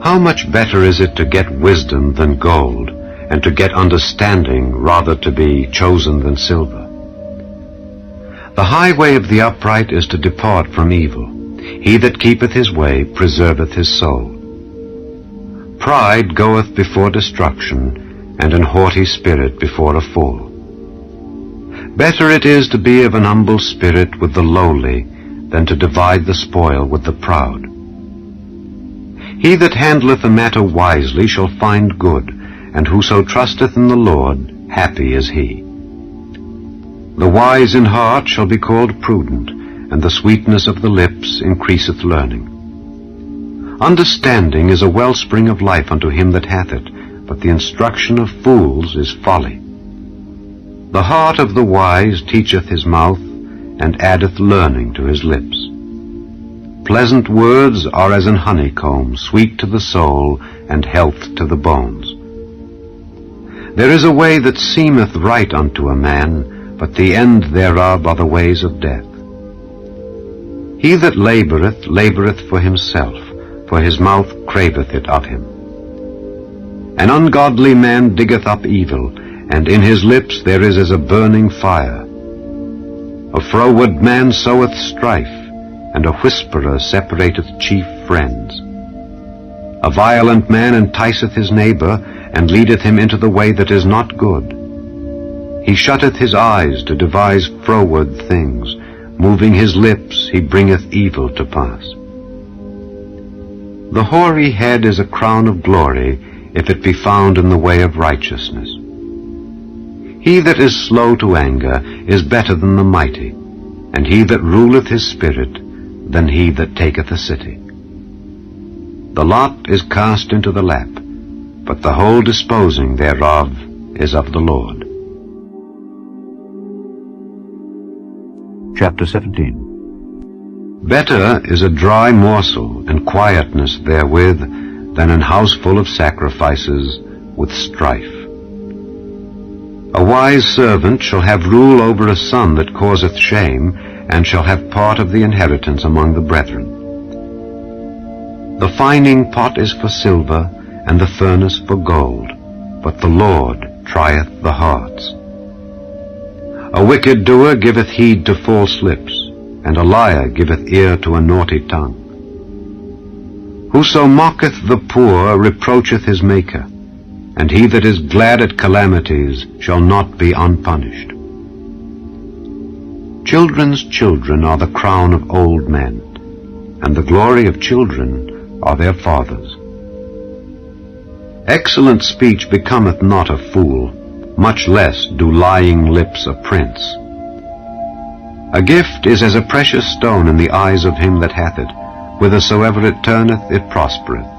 How much better is it to get wisdom than gold, and to get understanding rather to be chosen than silver? The highway of the upright is to depart from evil. He that keepeth his way preserveth his soul. Pride goeth before destruction, and an haughty spirit before a fall. Better it is to be of an humble spirit with the lowly, than to divide the spoil with the proud. He that handleth a matter wisely shall find good, and whoso trusteth in the Lord, happy is he. The wise in heart shall be called prudent, and the sweetness of the lips increaseth learning. Understanding is a wellspring of life unto him that hath it, but the instruction of fools is folly. The heart of the wise teacheth his mouth, and addeth learning to his lips. Pleasant words are as an honeycomb, sweet to the soul, and health to the bones. There is a way that seemeth right unto a man, but the end thereof are the ways of death. He that laboureth, laboureth for himself, for his mouth craveth it of him. An ungodly man diggeth up evil, and in his lips there is as a burning fire. A froward man soweth strife, and a whisperer separateth chief friends. A violent man enticeth his neighbor, and leadeth him into the way that is not good. He shutteth his eyes to devise froward things. Moving his lips, he bringeth evil to pass. The hoary head is a crown of glory, if it be found in the way of righteousness. He that is slow to anger is better than the mighty, and he that ruleth his spirit than he that taketh a city. The lot is cast into the lap, but the whole disposing thereof is of the Lord. Chapter 17. Better is a dry morsel and quietness therewith than an house full of sacrifices with strife. A wise servant shall have rule over a son that causeth shame, and shall have part of the inheritance among the brethren. The fining pot is for silver, and the furnace for gold, but the Lord trieth the hearts. A wicked doer giveth heed to false lips, and a liar giveth ear to a naughty tongue. Whoso mocketh the poor reproacheth his Maker, and he that is glad at calamities shall not be unpunished. Children's children are the crown of old men, and the glory of children are their fathers. Excellent speech becometh not a fool, much less do lying lips a prince. A gift is as a precious stone in the eyes of him that hath it. Whithersoever it turneth, it prospereth.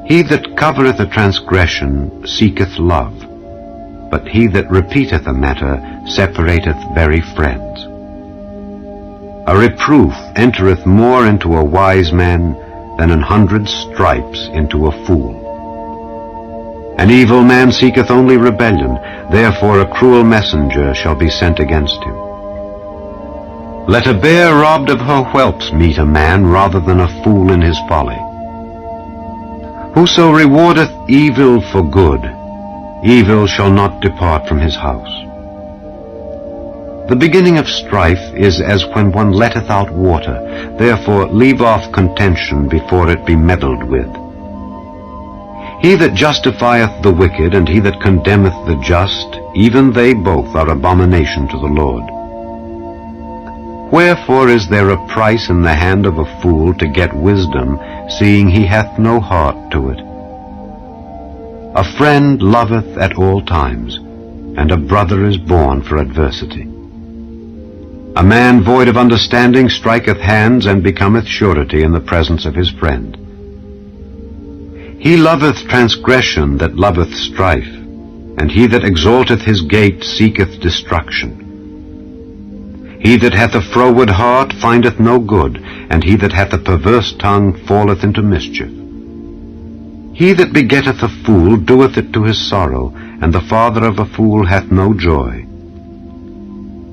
He that covereth a transgression seeketh love, but he that repeateth a matter separateth very friends. A reproof entereth more into a wise man than 100 stripes into a fool. An evil man seeketh only rebellion, therefore a cruel messenger shall be sent against him. Let a bear robbed of her whelps meet a man rather than a fool in his folly. Whoso rewardeth evil for good, evil shall not depart from his house. The beginning of strife is as when one letteth out water, therefore leave off contention before it be meddled with. He that justifieth the wicked and he that condemneth the just, even they both are abomination to the Lord. Wherefore is there a price in the hand of a fool to get wisdom, seeing he hath no heart to it? A friend loveth at all times, and a brother is born for adversity. A man void of understanding striketh hands and becometh surety in the presence of his friend. He loveth transgression that loveth strife, and he that exalteth his gate seeketh destruction. He that hath a froward heart findeth no good, and he that hath a perverse tongue falleth into mischief. He that begetteth a fool doeth it to his sorrow, and the father of a fool hath no joy.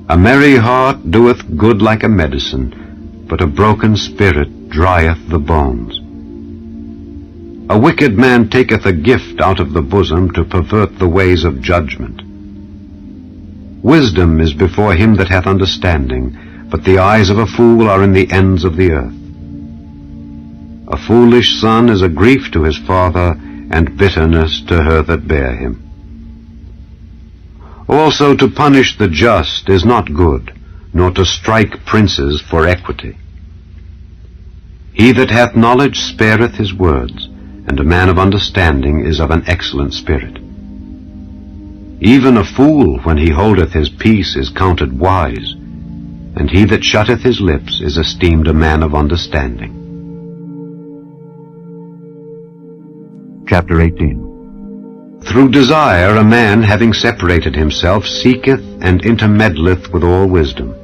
A merry heart doeth good like a medicine, but a broken spirit drieth the bones. A wicked man taketh a gift out of the bosom to pervert the ways of judgment. Wisdom is before him that hath understanding, but the eyes of a fool are in the ends of the earth. A foolish son is a grief to his father, and bitterness to her that bare him. Also to punish the just is not good, nor to strike princes for equity. He that hath knowledge spareth his words, and a man of understanding is of an excellent spirit. Even a fool, when he holdeth his peace, is counted wise, and he that shutteth his lips is esteemed a man of understanding. Chapter 18. Through desire a man, having separated himself, seeketh and intermeddleth with all wisdom.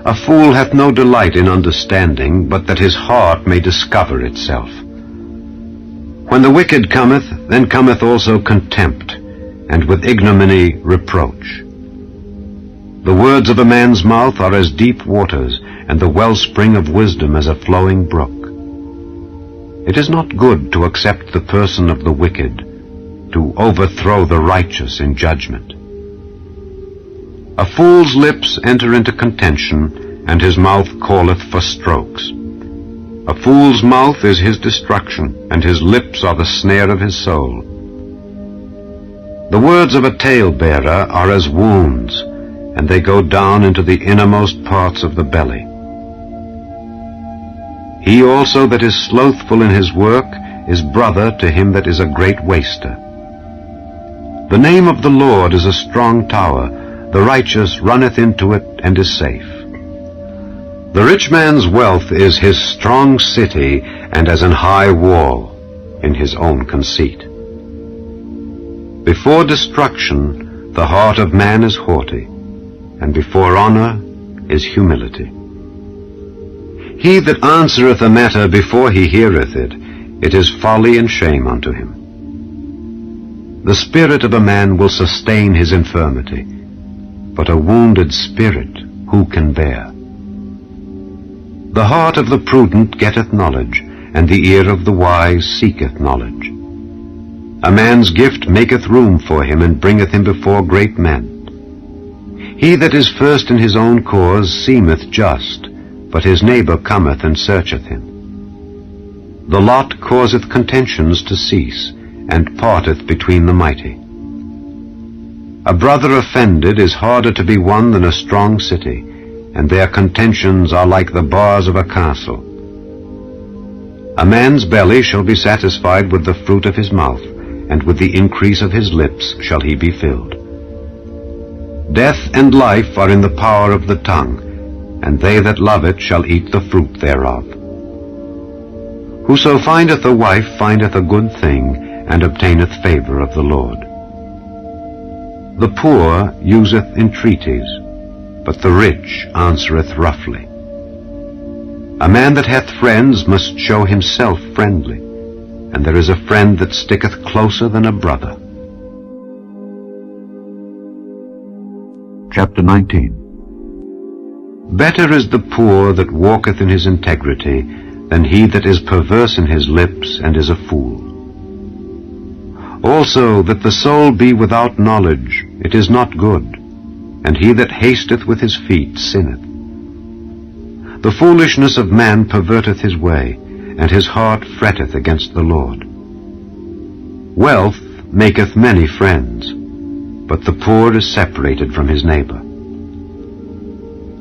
A fool hath no delight in understanding, but that his heart may discover itself. When the wicked cometh, then cometh also contempt, and with ignominy reproach. The words of a man's mouth are as deep waters, and the wellspring of wisdom as a flowing brook. It is not good to accept the person of the wicked, to overthrow the righteous in judgment. A fool's lips enter into contention, and his mouth calleth for strokes. A fool's mouth is his destruction, and his lips are the snare of his soul. The words of a talebearer are as wounds, and they go down into the innermost parts of the belly. He also that is slothful in his work is brother to him that is a great waster. The name of the Lord is a strong tower, the righteous runneth into it and is safe. The rich man's wealth is his strong city, and as an high wall in his own conceit. Before destruction the heart of man is haughty, and before honor is humility. He that answereth a matter before he heareth it, it is folly and shame unto him. The spirit of a man will sustain his infirmity, but a wounded spirit who can bear? The heart of the prudent getteth knowledge, and the ear of the wise seeketh knowledge. A man's gift maketh room for him, and bringeth him before great men. He that is first in his own cause seemeth just, but his neighbor cometh and searcheth him. The lot causeth contentions to cease, and parteth between the mighty. A brother offended is harder to be won than a strong city, and their contentions are like the bars of a castle. A man's belly shall be satisfied with the fruit of his mouth, and with the increase of his lips shall he be filled. Death and life are in the power of the tongue, and they that love it shall eat the fruit thereof. Whoso findeth a wife findeth a good thing, and obtaineth favor of the Lord. The poor useth entreaties, but the rich answereth roughly. A man that hath friends must show himself friendly, and there is a friend that sticketh closer than a brother. Chapter 19. Better is the poor that walketh in his integrity than he that is perverse in his lips and is a fool. Also that the soul be without knowledge, it is not good, and he that hasteth with his feet sinneth. The foolishness of man perverteth his way, and his heart fretteth against the Lord. Wealth maketh many friends, but the poor is separated from his neighbor.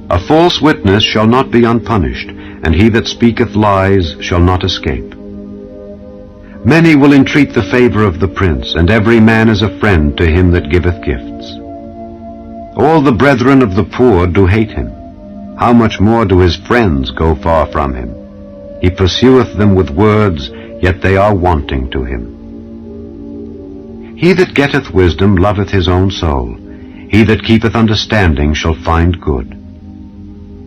A false witness shall not be unpunished, and he that speaketh lies shall not escape. Many will entreat the favor of the prince, and every man is a friend to him that giveth gifts. All the brethren of the poor do hate him. How much more do his friends go far from him? He pursueth them with words, yet they are wanting to him. He that getteth wisdom loveth his own soul. He that keepeth understanding shall find good.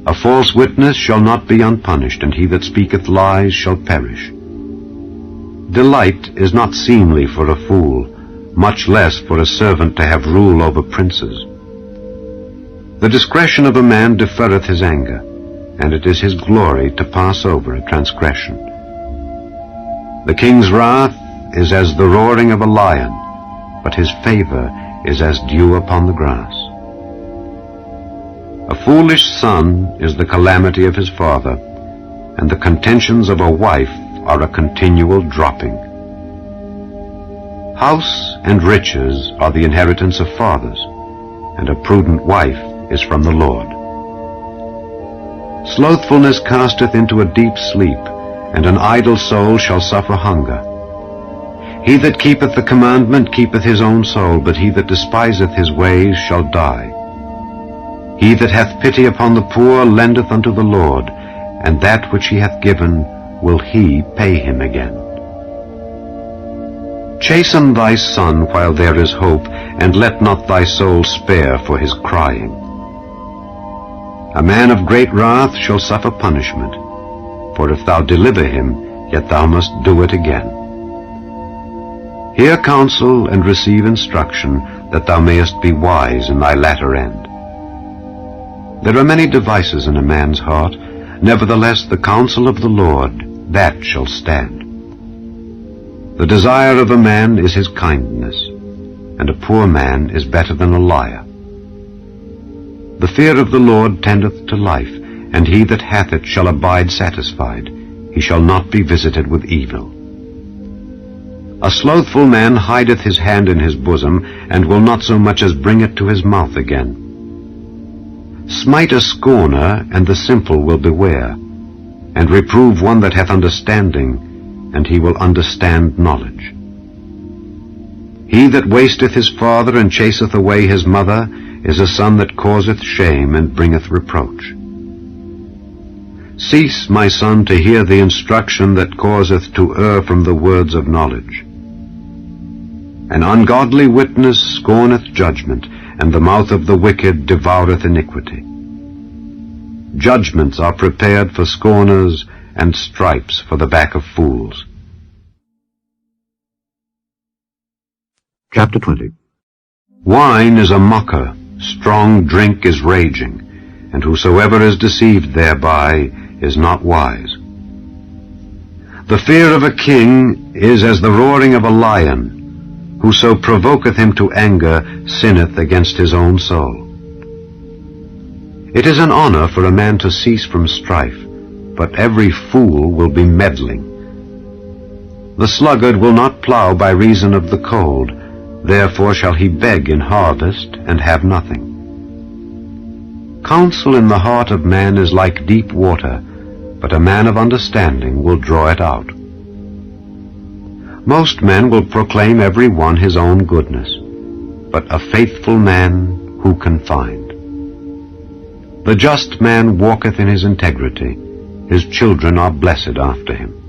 A false witness shall not be unpunished, and he that speaketh lies shall perish. Delight is not seemly for a fool, much less for a servant to have rule over princes. The discretion of a man deferreth his anger, and it is his glory to pass over a transgression. The king's wrath is as the roaring of a lion, but his favor is as dew upon the grass. A foolish son is the calamity of his father, and the contentions of a wife are a continual dropping. House and riches are the inheritance of fathers, and a prudent wife is from the Lord. Slothfulness casteth into a deep sleep, and an idle soul shall suffer hunger. He that keepeth the commandment keepeth his own soul, but he that despiseth his ways shall die. He that hath pity upon the poor lendeth unto the Lord, and that which he hath given will he pay him again. Chasten thy son while there is hope, and let not thy soul spare for his crying. A man of great wrath shall suffer punishment, for if thou deliver him, yet thou must do it again. Hear counsel and receive instruction, that thou mayest be wise in thy latter end. There are many devices in a man's heart, nevertheless the counsel of the Lord, that shall stand. The desire of a man is his kindness, and a poor man is better than a liar. The fear of the Lord tendeth to life, and he that hath it shall abide satisfied. He shall not be visited with evil. A slothful man hideth his hand in his bosom, and will not so much as bring it to his mouth again. Smite a scorner, and the simple will beware, and reprove one that hath understanding, and he will understand knowledge. He that wasteth his father and chaseth away his mother is a son that causeth shame and bringeth reproach. Cease, my son, to hear the instruction that causeth to err from the words of knowledge. An ungodly witness scorneth judgment, and the mouth of the wicked devoureth iniquity. Judgments are prepared for scorners, and stripes for the back of fools. Chapter 20. Wine is a mocker, strong drink is raging, and whosoever is deceived thereby is not wise. The fear of a king is as the roaring of a lion. Whoso provoketh him to anger sinneth against his own soul. It is an honor for a man to cease from strife, but every fool will be meddling. The sluggard will not plow by reason of the cold, therefore shall he beg in harvest and have nothing. Counsel in the heart of man is like deep water, but a man of understanding will draw it out. Most men will proclaim every one his own goodness, but a faithful man who can find? The just man walketh in his integrity, his children are blessed after him.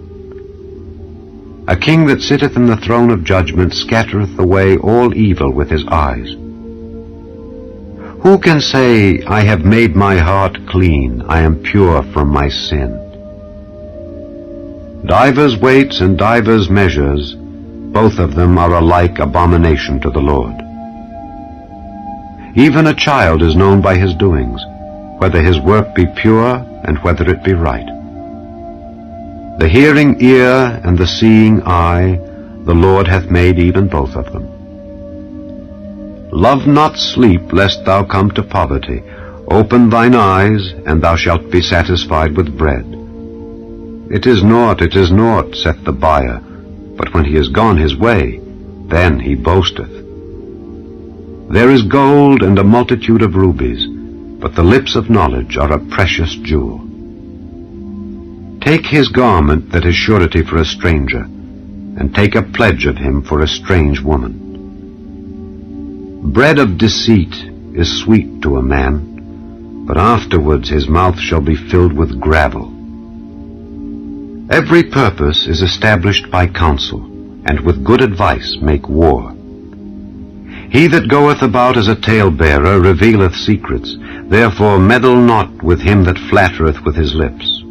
A king that sitteth in the throne of judgment scattereth away all evil with his eyes. Who can say, I have made my heart clean, I am pure from my sin? Divers weights and divers measures, both of them are alike abomination to the Lord. Even a child is known by his doings, whether his work be pure and whether it be right. The hearing ear and the seeing eye, the Lord hath made even both of them. Love not sleep, lest thou come to poverty. Open thine eyes, and thou shalt be satisfied with bread. It is naught, saith the buyer, but when he is gone his way, then he boasteth. There is gold and a multitude of rubies, but the lips of knowledge are a precious jewel. Take his garment that is surety for a stranger, and take a pledge of him for a strange woman. Bread of deceit is sweet to a man, but afterwards his mouth shall be filled with gravel. Every purpose is established by counsel, and with good advice make war. He that goeth about as a talebearer revealeth secrets, therefore meddle not with him that flattereth with his lips.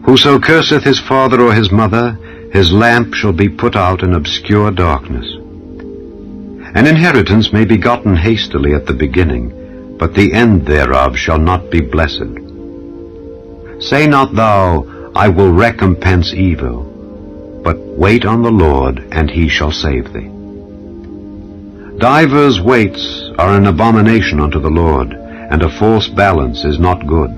Whoso curseth his father or his mother, his lamp shall be put out in obscure darkness. An inheritance may be gotten hastily at the beginning, but the end thereof shall not be blessed. Say not thou, I will recompense evil, but wait on the Lord, and he shall save thee. Divers weights are an abomination unto the Lord, and a false balance is not good.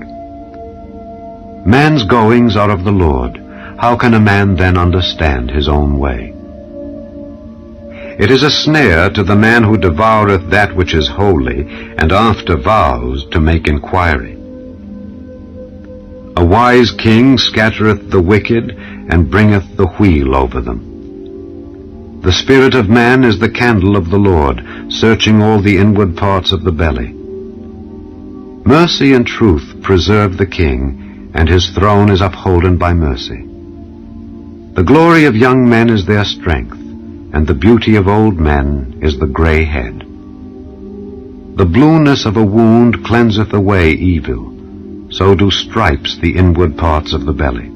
Man's goings are of the Lord. How can a man then understand his own way? It is a snare to the man who devoureth that which is holy, and after vows to make inquiry. A wise king scattereth the wicked, and bringeth the wheel over them. The spirit of man is the candle of the Lord, searching all the inward parts of the belly. Mercy and truth preserve the king, and his throne is upholden by mercy. The glory of young men is their strength, and the beauty of old men is the gray head. The blueness of a wound cleanseth away evil, so do stripes the inward parts of the belly.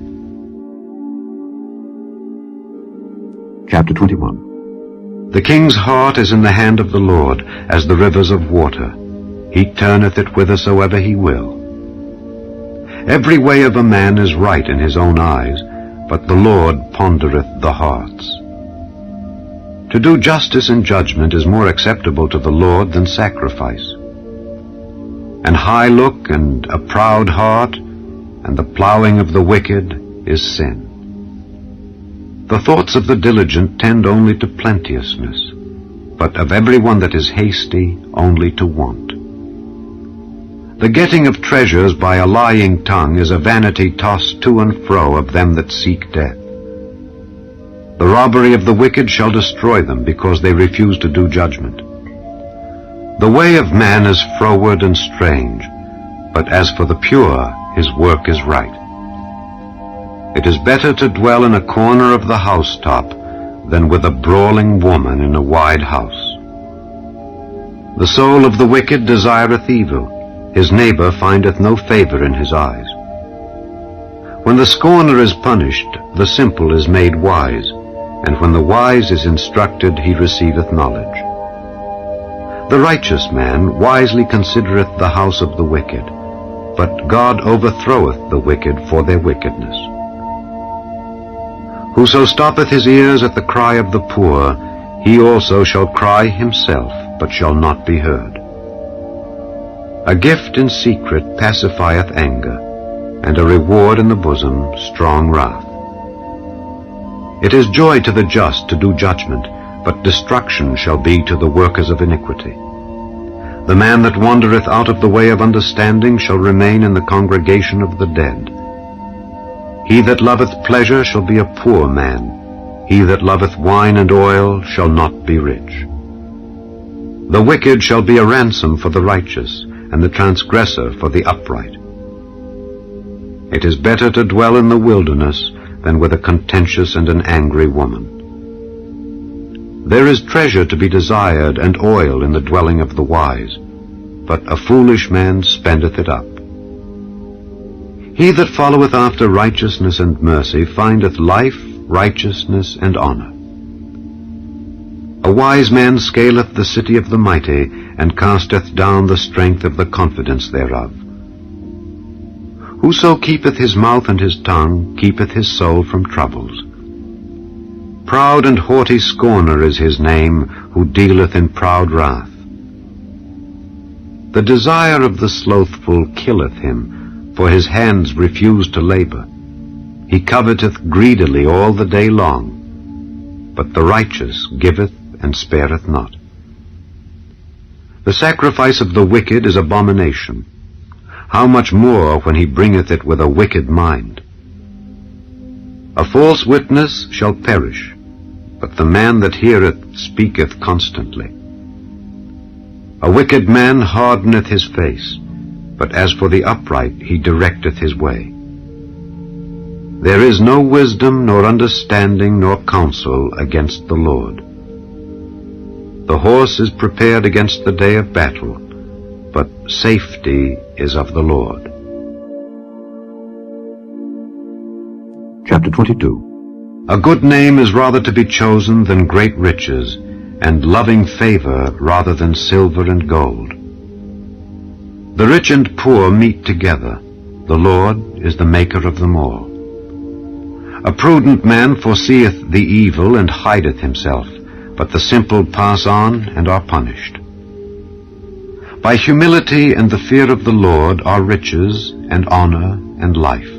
Chapter 21. The king's heart is in the hand of the Lord, as the rivers of water. He turneth it whithersoever he will. Every way of a man is right in his own eyes, but the Lord pondereth the hearts. To do justice and judgment is more acceptable to the Lord than sacrifice. An high look and a proud heart, and the plowing of the wicked is sin. The thoughts of the diligent tend only to plenteousness, but of every one that is hasty only to want. The getting of treasures by a lying tongue is a vanity tossed to and fro of them that seek death. The robbery of the wicked shall destroy them, because they refuse to do judgment. The way of man is froward and strange, but as for the pure, his work is right. It is better to dwell in a corner of the housetop than with a brawling woman in a wide house. The soul of the wicked desireth evil, his neighbor findeth no favor in his eyes. When the scorner is punished, the simple is made wise, and when the wise is instructed, he receiveth knowledge. The righteous man wisely considereth the house of the wicked, but God overthroweth the wicked for their wickedness. Whoso stoppeth his ears at the cry of the poor, he also shall cry himself, but shall not be heard. A gift in secret pacifieth anger, and a reward in the bosom strong wrath. It is joy to the just to do judgment, but destruction shall be to the workers of iniquity. The man that wandereth out of the way of understanding shall remain in the congregation of the dead. He that loveth pleasure shall be a poor man. He that loveth wine and oil shall not be rich. The wicked shall be a ransom for the righteous, and the transgressor for the upright. It is better to dwell in the wilderness than with a contentious and an angry woman. There is treasure to be desired and oil in the dwelling of the wise, but a foolish man spendeth it up. He that followeth after righteousness and mercy findeth life, righteousness, and honor. A wise man scaleth the city of the mighty, and casteth down the strength of the confidence thereof. Whoso keepeth his mouth and his tongue keepeth his soul from troubles. Proud and haughty scorner is his name, who dealeth in proud wrath. The desire of the slothful killeth him, for his hands refuse to labor. He coveteth greedily all the day long, but the righteous giveth and spareth not. The sacrifice of the wicked is abomination. How much more when he bringeth it with a wicked mind? A false witness shall perish, but the man that heareth speaketh constantly. A wicked man hardeneth his face, but as for the upright he directeth his way. There is no wisdom, nor understanding, nor counsel against the Lord. The horse is prepared against the day of battle, but safety is of the Lord. Chapter 22. A good name is rather to be chosen than great riches, and loving favor rather than silver and gold. The rich and poor meet together. The Lord is the maker of them all. A prudent man foreseeth the evil and hideth himself, but the simple pass on and are punished. By humility and the fear of the Lord are riches and honor and life.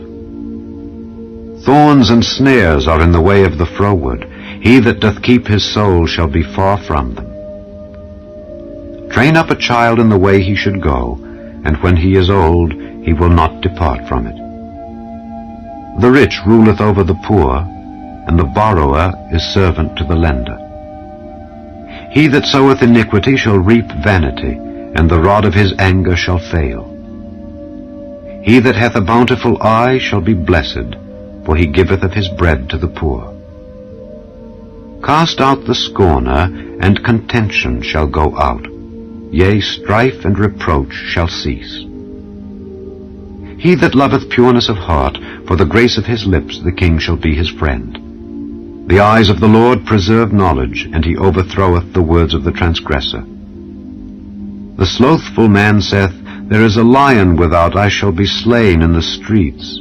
Thorns and snares are in the way of the froward. He that doth keep his soul shall be far from them. Train up a child in the way he should go, and when he is old, he will not depart from it. The rich ruleth over the poor, and the borrower is servant to the lender. He that soweth iniquity shall reap vanity, and the rod of his anger shall fail. He that hath a bountiful eye shall be blessed, for he giveth of his bread to the poor. Cast out the scorner, and contention shall go out. Yea, strife and reproach shall cease. He that loveth pureness of heart, for the grace of his lips the king shall be his friend. The eyes of the Lord preserve knowledge, and he overthroweth the words of the transgressor. The slothful man saith, There is a lion without, I shall be slain in the streets.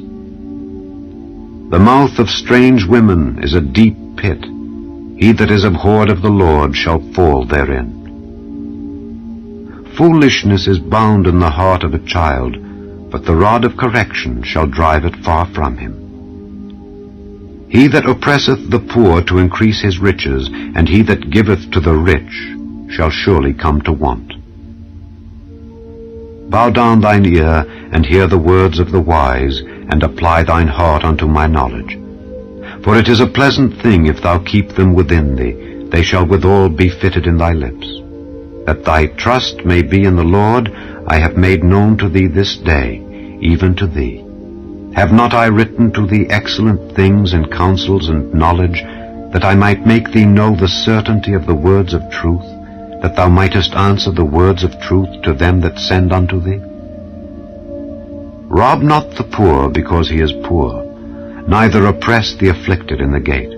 The mouth of strange women is a deep pit. He that is abhorred of the Lord shall fall therein. Foolishness is bound in the heart of a child, but the rod of correction shall drive it far from him. He that oppresseth the poor to increase his riches, and he that giveth to the rich, shall surely come to want. Bow down thine ear, and hear the words of the wise, and apply thine heart unto my knowledge. For it is a pleasant thing if thou keep them within thee, they shall withal be fitted in thy lips. That thy trust may be in the Lord, I have made known to thee this day, even to thee. Have not I written to thee excellent things and counsels and knowledge, that I might make thee know the certainty of the words of truth, that thou mightest answer the words of truth to them that send unto thee? Rob not the poor because he is poor, neither oppress the afflicted in the gate.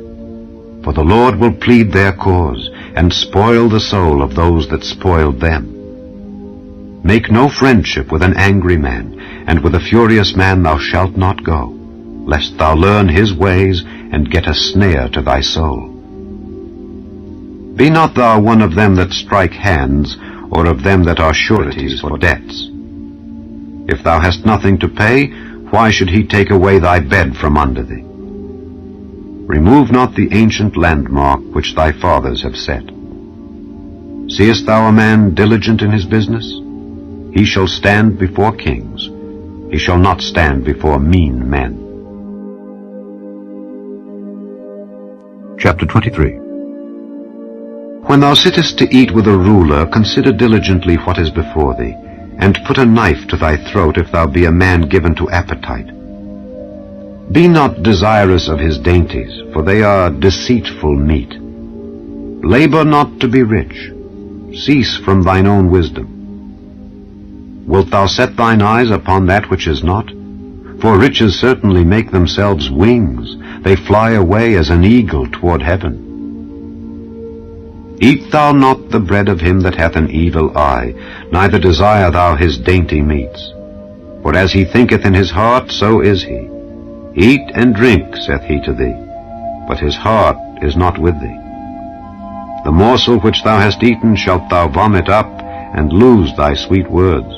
For the Lord will plead their cause, and spoil the soul of those that spoiled them. Make no friendship with an angry man, and with a furious man thou shalt not go, lest thou learn his ways, and get a snare to thy soul. Be not thou one of them that strike hands, or of them that are sureties for debts. If thou hast nothing to pay, why should he take away thy bed from under thee? Remove not the ancient landmark which thy fathers have set. Seest thou a man diligent in his business? He shall stand before kings. He shall not stand before mean men. Chapter 23. When thou sittest to eat with a ruler, consider diligently what is before thee, and put a knife to thy throat if thou be a man given to appetite. Be not desirous of his dainties, for they are deceitful meat. Labor not to be rich. Cease from thine own wisdom. Wilt thou set thine eyes upon that which is not? For riches certainly make themselves wings. They fly away as an eagle toward heaven. Eat thou not the bread of him that hath an evil eye, neither desire thou his dainty meats. For as he thinketh in his heart, so is he. Eat and drink, saith he to thee, but his heart is not with thee. The morsel which thou hast eaten shalt thou vomit up, and lose thy sweet words.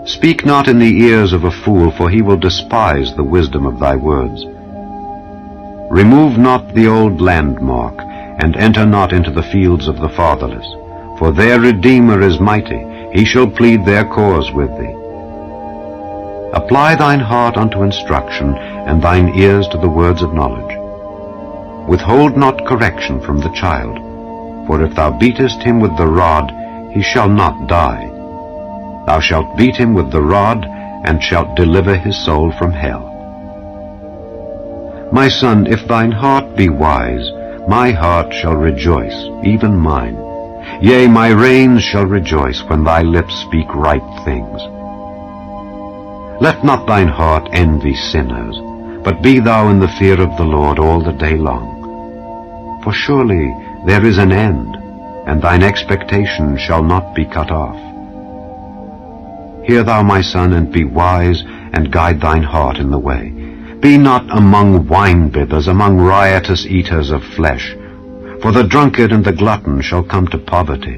Speak not in the ears of a fool, for he will despise the wisdom of thy words. Remove not the old landmark, and enter not into the fields of the fatherless. For their Redeemer is mighty, he shall plead their cause with thee. Apply thine heart unto instruction, and thine ears to the words of knowledge. Withhold not correction from the child, for if thou beatest him with the rod, he shall not die. Thou shalt beat him with the rod, and shalt deliver his soul from hell. My son, if thine heart be wise, my heart shall rejoice, even mine. Yea, my reins shall rejoice when thy lips speak right things. Let not thine heart envy sinners, but be thou in the fear of the Lord all the day long. For surely there is an end, and thine expectation shall not be cut off. Hear thou, my son, and be wise, and guide thine heart in the way. Be not among wine-bibbers, among riotous eaters of flesh. For the drunkard and the glutton shall come to poverty,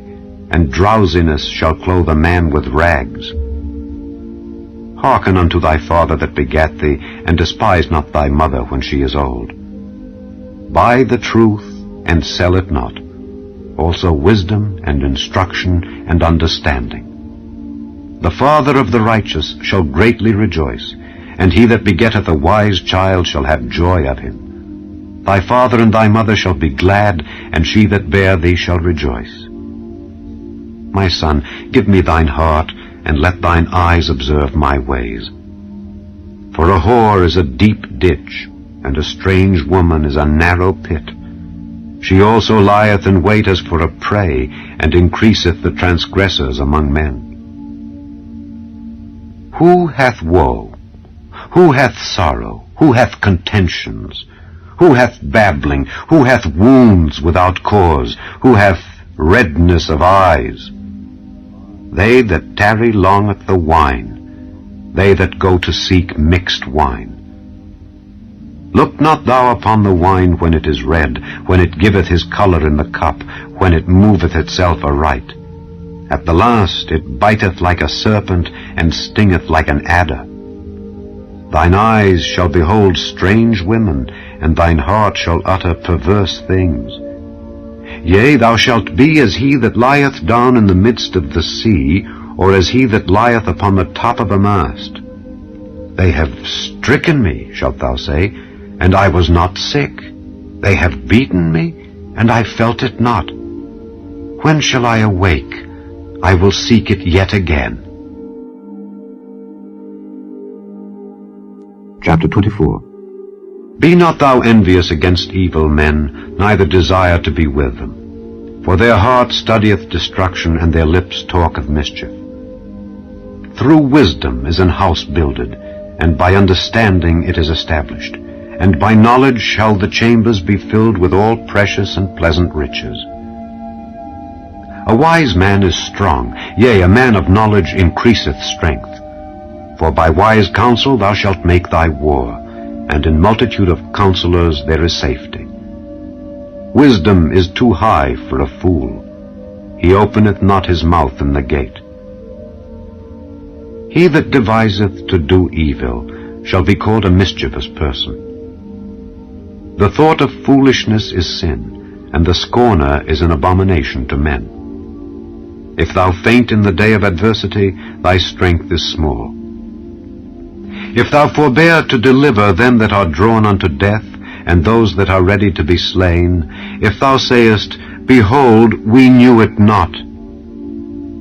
and drowsiness shall clothe a man with rags. Hearken unto thy father that begat thee, and despise not thy mother when she is old. Buy the truth, and sell it not, also wisdom and instruction and understanding. The father of the righteous shall greatly rejoice, and he that begetteth a wise child shall have joy of him. Thy father and thy mother shall be glad, and she that bare thee shall rejoice. My son, give me thine heart, and let thine eyes observe my ways. For a whore is a deep ditch, and a strange woman is a narrow pit. She also lieth in wait as for a prey, and increaseth the transgressors among men. Who hath woe? Who hath sorrow? Who hath contentions? Who hath babbling? Who hath wounds without cause? Who hath redness of eyes? They that tarry long at the wine, they that go to seek mixed wine. Look not thou upon the wine when it is red, when it giveth his colour in the cup, when it moveth itself aright. At the last it biteth like a serpent, and stingeth like an adder. Thine eyes shall behold strange women, and thine heart shall utter perverse things. Yea, thou shalt be as he that lieth down in the midst of the sea, or as he that lieth upon the top of a mast. They have stricken me, shalt thou say, and I was not sick. They have beaten me, and I felt it not. When shall I awake? I will seek it yet again. Chapter 24. Be not thou envious against evil men, neither desire to be with them. For their heart studieth destruction, and their lips talk of mischief. Through wisdom is an house builded, and by understanding it is established. And by knowledge shall the chambers be filled with all precious and pleasant riches. A wise man is strong, yea, a man of knowledge increaseth strength. For by wise counsel thou shalt make thy war, and in multitude of counselors there is safety. Wisdom is too high for a fool. He openeth not his mouth in the gate. He that deviseth to do evil shall be called a mischievous person. The thought of foolishness is sin, and the scorner is an abomination to men. If thou faint in the day of adversity, thy strength is small. If thou forbear to deliver them that are drawn unto death, and those that are ready to be slain, if thou sayest, Behold, we knew it not,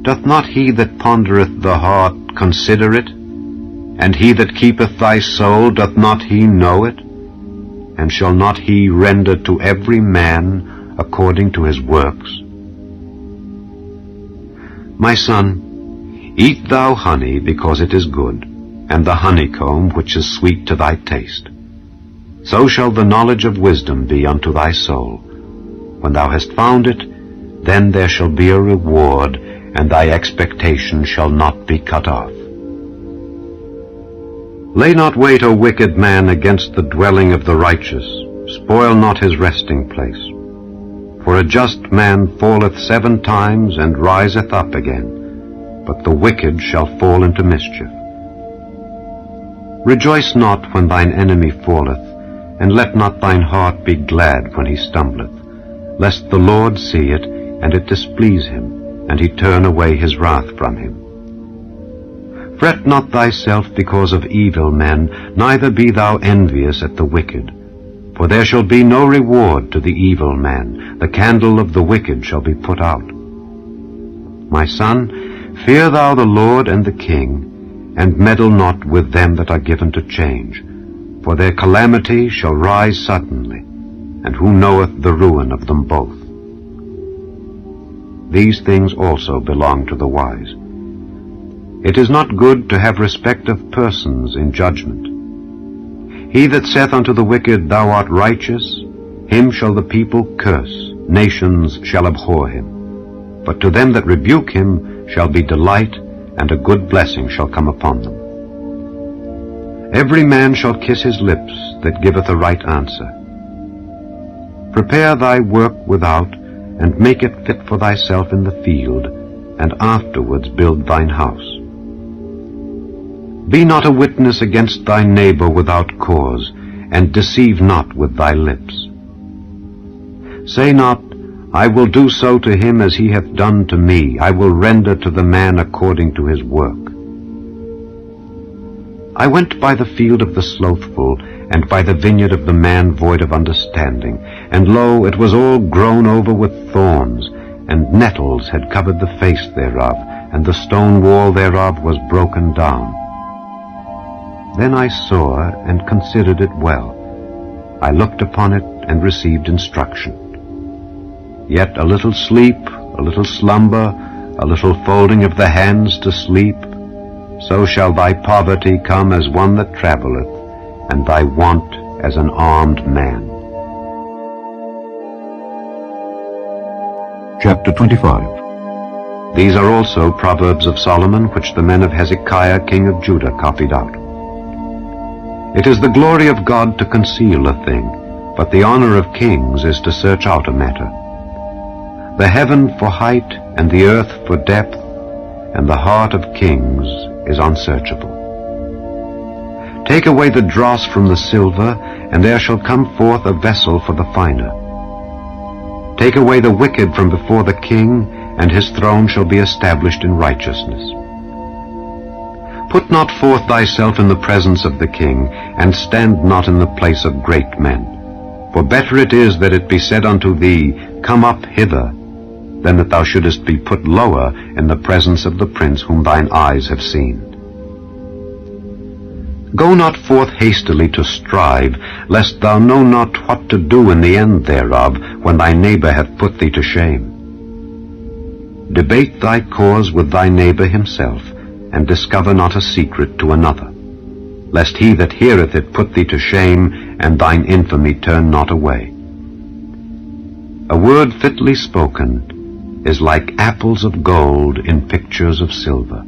doth not he that pondereth the heart consider it? And he that keepeth thy soul, doth not he know it? And shall not he render to every man according to his works? My son, eat thou honey because it is good, and the honeycomb which is sweet to thy taste. So shall the knowledge of wisdom be unto thy soul. When thou hast found it, then there shall be a reward, and thy expectation shall not be cut off. Lay not wait, O wicked man, against the dwelling of the righteous. Spoil not his resting place. For a just man falleth 7 times, and riseth up again, but the wicked shall fall into mischief. Rejoice not when thine enemy falleth, and let not thine heart be glad when he stumbleth, lest the Lord see it, and it displease him, and he turn away his wrath from him. Fret not thyself because of evil men, neither be thou envious at the wicked. For there shall be no reward to the evil man, the candle of the wicked shall be put out. My son, fear thou the Lord and the king, and meddle not with them that are given to change, for their calamity shall rise suddenly, and who knoweth the ruin of them both? These things also belong to the wise. It is not good to have respect of persons in judgment. He that saith unto the wicked, Thou art righteous, him shall the people curse, nations shall abhor him. But to them that rebuke him shall be delight, and a good blessing shall come upon them. Every man shall kiss his lips that giveth a right answer. Prepare thy work without, and make it fit for thyself in the field, and afterwards build thine house. Be not a witness against thy neighbor without cause, and deceive not with thy lips. Say not, I will do so to him as he hath done to me. I will render to the man according to his work. I went by the field of the slothful, and by the vineyard of the man void of understanding. And lo, it was all grown over with thorns, and nettles had covered the face thereof, and the stone wall thereof was broken down. Then I saw and considered it well. I looked upon it and received instruction. Yet a little sleep, a little slumber, a little folding of the hands to sleep, so shall thy poverty come as one that travelleth, and thy want as an armed man. Chapter 25. These are also Proverbs of Solomon, which the men of Hezekiah king of Judah copied out. It is the glory of God to conceal a thing, but the honor of kings is to search out a matter. The heaven for height, and the earth for depth, and the heart of kings is unsearchable. Take away the dross from the silver, and there shall come forth a vessel for the finer. Take away the wicked from before the king, and his throne shall be established in righteousness. Put not forth thyself in the presence of the king, and stand not in the place of great men. For better it is that it be said unto thee, Come up hither, than that thou shouldest be put lower in the presence of the prince whom thine eyes have seen. Go not forth hastily to strive, lest thou know not what to do in the end thereof, when thy neighbor hath put thee to shame. Debate thy cause with thy neighbor himself, and discover not a secret to another, lest he that heareth it put thee to shame, and thine infamy turn not away. A word fitly spoken is like apples of gold in pictures of silver.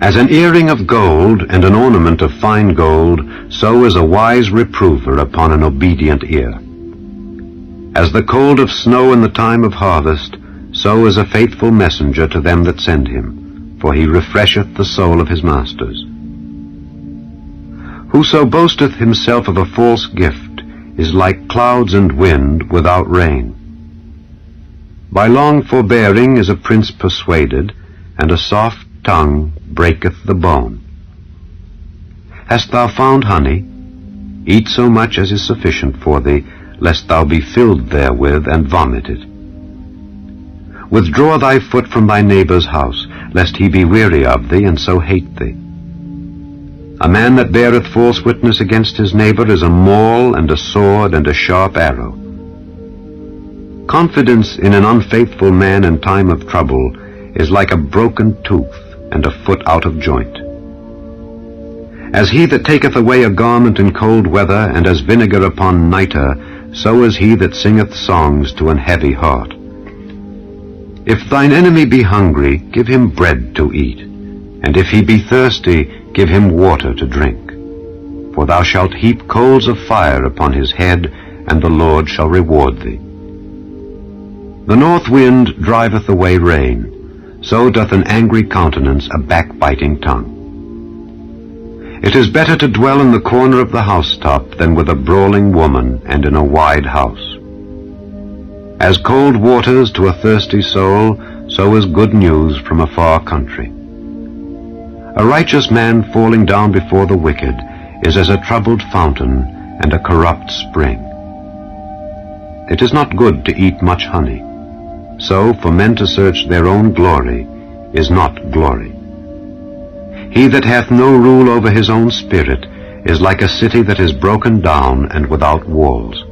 As an earring of gold and an ornament of fine gold, so is a wise reprover upon an obedient ear. As the cold of snow in the time of harvest, so is a faithful messenger to them that send him, for he refresheth the soul of his masters. Whoso boasteth himself of a false gift is like clouds and wind without rain. By long forbearing is a prince persuaded, and a soft tongue breaketh the bone. Hast thou found honey? Eat so much as is sufficient for thee, lest thou be filled therewith and vomit it. Withdraw thy foot from thy neighbor's house, lest he be weary of thee, and so hate thee. A man that beareth false witness against his neighbor is a maul, and a sword, and a sharp arrow. Confidence in an unfaithful man in time of trouble is like a broken tooth and a foot out of joint. As he that taketh away a garment in cold weather, and as vinegar upon nitre, so is he that singeth songs to an heavy heart. If thine enemy be hungry, give him bread to eat, and if he be thirsty, give him water to drink. For thou shalt heap coals of fire upon his head, and the Lord shall reward thee. The north wind driveth away rain, so doth an angry countenance a backbiting tongue. It is better to dwell in the corner of the housetop than with a brawling woman and in a wide house. As cold waters to a thirsty soul, so is good news from a far country. A righteous man falling down before the wicked is as a troubled fountain and a corrupt spring. It is not good to eat much honey, so for men to search their own glory is not glory. He that hath no rule over his own spirit is like a city that is broken down and without walls.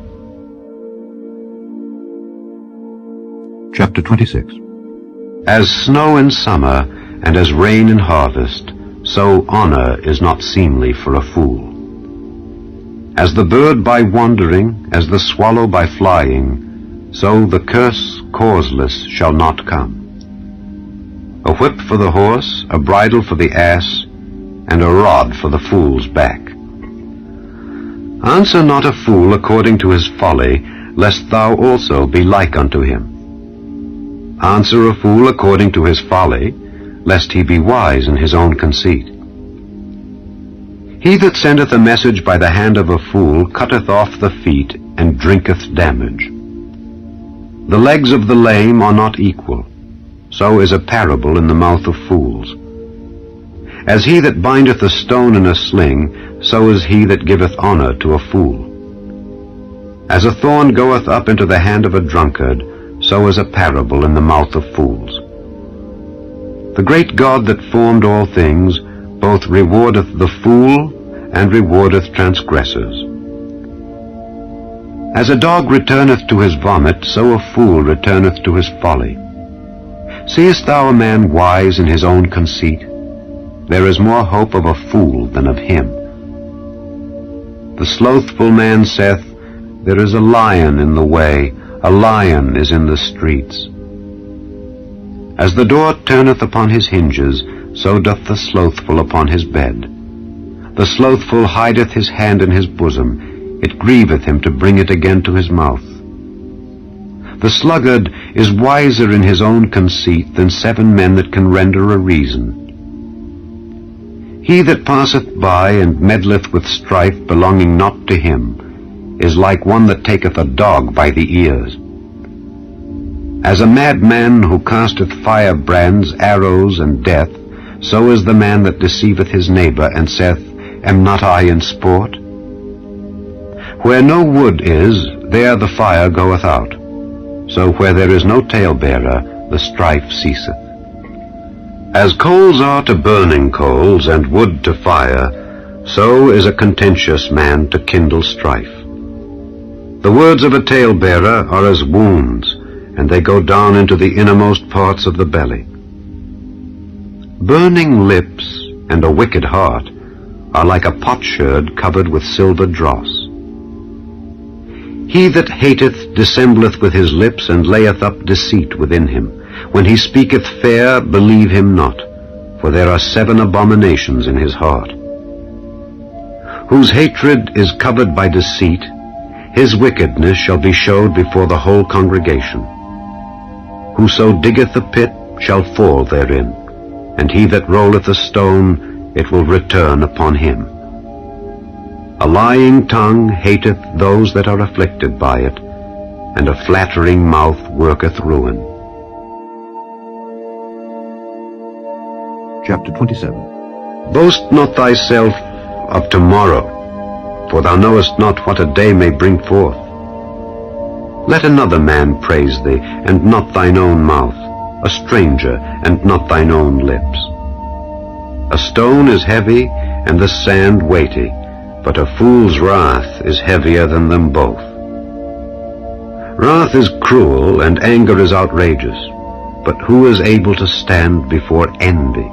Chapter 26. As snow in summer and as rain in harvest, so honor is not seemly for a fool. As the bird by wandering, as the swallow by flying, so the curse causeless shall not come. A whip for the horse, a bridle for the ass, and a rod for the fool's back. Answer not a fool according to his folly, lest thou also be like unto him. Answer a fool according to his folly, lest he be wise in his own conceit. He that sendeth a message by the hand of a fool cutteth off the feet and drinketh damage. The legs of the lame are not equal, so is a parable in the mouth of fools. As he that bindeth a stone in a sling, so is he that giveth honor to a fool. As a thorn goeth up into the hand of a drunkard, so is a parable in the mouth of fools. The great God that formed all things both rewardeth the fool and rewardeth transgressors. As a dog returneth to his vomit, so a fool returneth to his folly. Seest thou a man wise in his own conceit? There is more hope of a fool than of him. The slothful man saith, There is a lion in the way, a lion is in the streets. As the door turneth upon his hinges, so doth the slothful upon his bed. The slothful hideth his hand in his bosom, it grieveth him to bring it again to his mouth. The sluggard is wiser in his own conceit than 7 men that can render a reason. He that passeth by and meddleth with strife belonging not to him is like one that taketh a dog by the ears. As a madman who casteth firebrands, arrows, and death, so is the man that deceiveth his neighbor, and saith, Am not I in sport? Where no wood is, there the fire goeth out. So where there is no talebearer, the strife ceaseth. As coals are to burning coals, and wood to fire, so is a contentious man to kindle strife. The words of a talebearer are as wounds, and they go down into the innermost parts of the belly. Burning lips and a wicked heart are like a potsherd covered with silver dross. He that hateth dissembleth with his lips, and layeth up deceit within him. When he speaketh fair, believe him not, for there are 7 abominations in his heart. Whose hatred is covered by deceit, his wickedness shall be showed before the whole congregation. Whoso diggeth a pit shall fall therein, and he that rolleth a stone, it will return upon him. A lying tongue hateth those that are afflicted by it, and a flattering mouth worketh ruin. Chapter 27. Boast not thyself of tomorrow, for thou knowest not what a day may bring forth. Let another man praise thee, and not thine own mouth, a stranger, and not thine own lips. A stone is heavy, and the sand weighty, but a fool's wrath is heavier than them both. Wrath is cruel, and anger is outrageous, but who is able to stand before envy?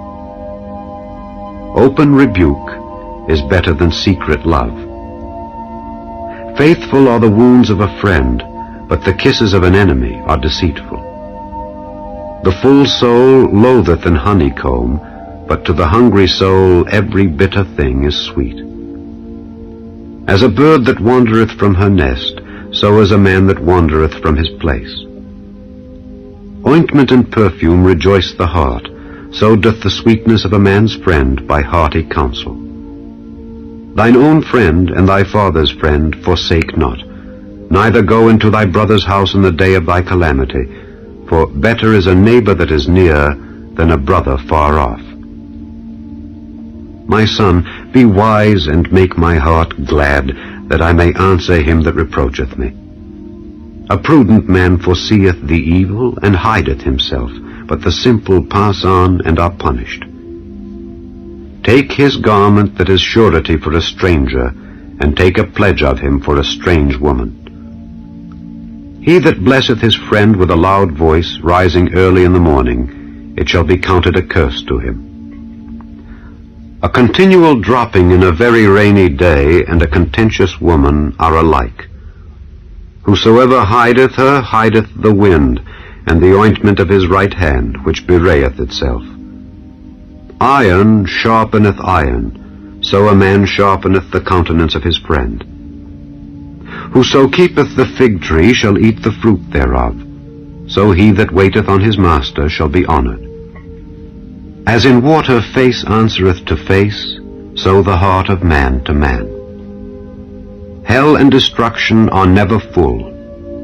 Open rebuke is better than secret love. Faithful are the wounds of a friend, but the kisses of an enemy are deceitful. The full soul loatheth an honeycomb, but to the hungry soul every bitter thing is sweet. As a bird that wandereth from her nest, so is a man that wandereth from his place. Ointment and perfume rejoice the heart, so doth the sweetness of a man's friend by hearty counsel. Thine own friend and thy father's friend forsake not, neither go into thy brother's house in the day of thy calamity, for better is a neighbor that is near than a brother far off. My son, be wise and make my heart glad, that I may answer him that reproacheth me. A prudent man foreseeth the evil, and hideth himself, but the simple pass on and are punished. Take his garment that is surety for a stranger, and take a pledge of him for a strange woman. He that blesseth his friend with a loud voice, rising early in the morning, it shall be counted a curse to him. A continual dropping in a very rainy day and a contentious woman are alike. Whosoever hideth her hideth the wind, and the ointment of his right hand, which bewrayeth itself. Iron sharpeneth iron, so a man sharpeneth the countenance of his friend. Whoso keepeth the fig tree shall eat the fruit thereof, so he that waiteth on his master shall be honored. As in water face answereth to face, so the heart of man to man. Hell and destruction are never full,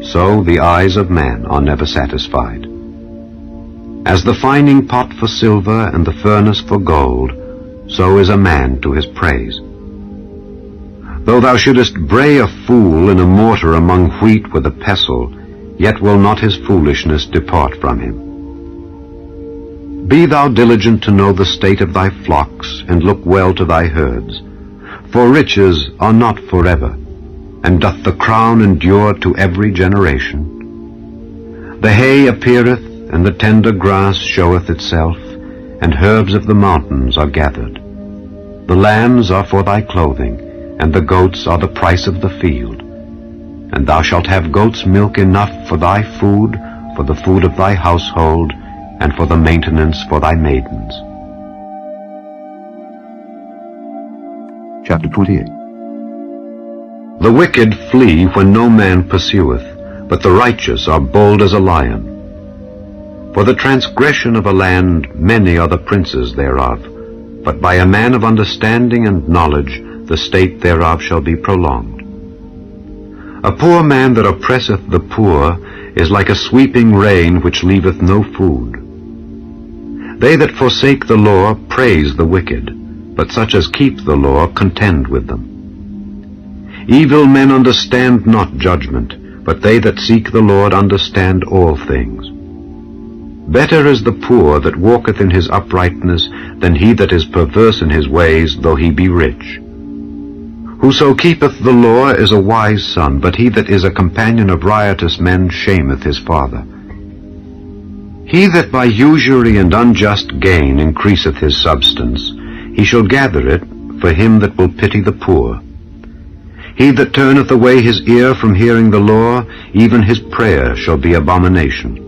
so the eyes of man are never satisfied. As the fining pot for silver and the furnace for gold, so is a man to his praise. Though thou shouldest bray a fool in a mortar among wheat with a pestle, yet will not his foolishness depart from him. Be thou diligent to know the state of thy flocks, and look well to thy herds. For riches are not forever, and doth the crown endure to every generation. The hay appeareth, and the tender grass showeth itself, and herbs of the mountains are gathered. The lambs are for thy clothing, and the goats are the price of the field. And thou shalt have goat's milk enough for thy food, for the food of thy household, and for the maintenance for thy maidens. Chapter 28. The wicked flee when no man pursueth, but the righteous are bold as a lion. For the transgression of a land many are the princes thereof, but by a man of understanding and knowledge the state thereof shall be prolonged. A poor man that oppresseth the poor is like a sweeping rain which leaveth no food. They that forsake the law praise the wicked, but such as keep the law contend with them. Evil men understand not judgment, but they that seek the Lord understand all things. Better is the poor that walketh in his uprightness than he that is perverse in his ways, though he be rich. Whoso keepeth the law is a wise son, but he that is a companion of riotous men shameth his father. He that by usury and unjust gain increaseth his substance, he shall gather it for him that will pity the poor. He that turneth away his ear from hearing the law, even his prayer shall be abomination.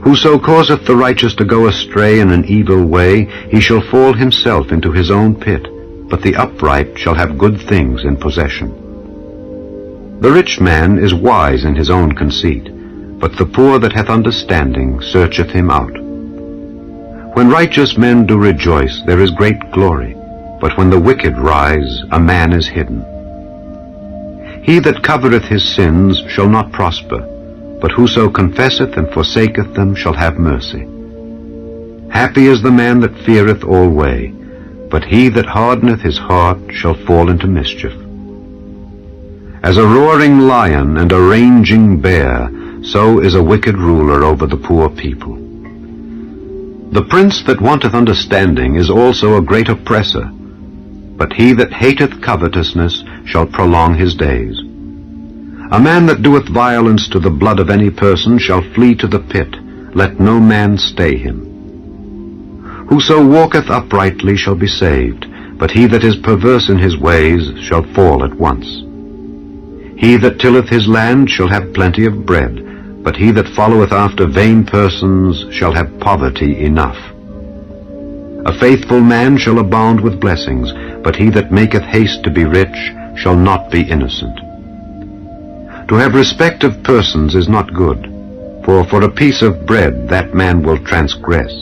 Whoso causeth the righteous to go astray in an evil way, he shall fall himself into his own pit, but the upright shall have good things in possession. The rich man is wise in his own conceit, but the poor that hath understanding searcheth him out. When righteous men do rejoice, there is great glory, but when the wicked rise, a man is hidden. He that covereth his sins shall not prosper, but whoso confesseth and forsaketh them shall have mercy. Happy is the man that feareth alway, but he that hardeneth his heart shall fall into mischief. As a roaring lion and a raging bear, so is a wicked ruler over the poor people. The prince that wanteth understanding is also a great oppressor, but he that hateth covetousness shall prolong his days. A man that doeth violence to the blood of any person shall flee to the pit, let no man stay him. Whoso walketh uprightly shall be saved, but he that is perverse in his ways shall fall at once. He that tilleth his land shall have plenty of bread, but he that followeth after vain persons shall have poverty enough. A faithful man shall abound with blessings, but he that maketh haste to be rich shall not be innocent. To have respect of persons is not good, for a piece of bread that man will transgress.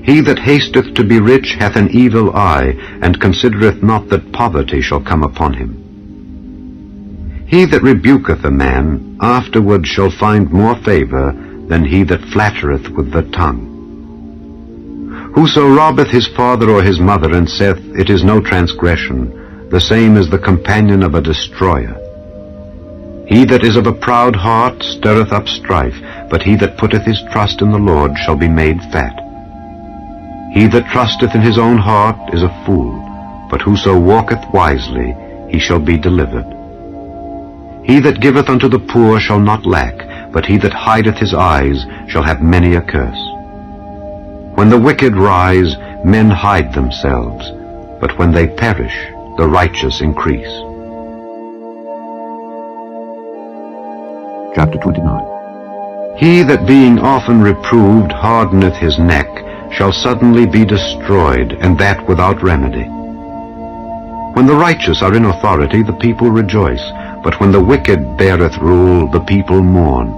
He that hasteth to be rich hath an evil eye, and considereth not that poverty shall come upon him. He that rebuketh a man afterward shall find more favor than he that flattereth with the tongue. Whoso robbeth his father or his mother, and saith, It is no transgression, the same is the companion of a destroyer. He that is of a proud heart stirreth up strife, but he that putteth his trust in the Lord shall be made fat. He that trusteth in his own heart is a fool, but whoso walketh wisely, he shall be delivered. He that giveth unto the poor shall not lack, but he that hideth his eyes shall have many a curse. When the wicked rise, men hide themselves, but when they perish, the righteous increase. Chapter 29. He that being often reproved hardeneth his neck shall suddenly be destroyed, and that without remedy. When the righteous are in authority, the people rejoice, but when the wicked beareth rule, the people mourn.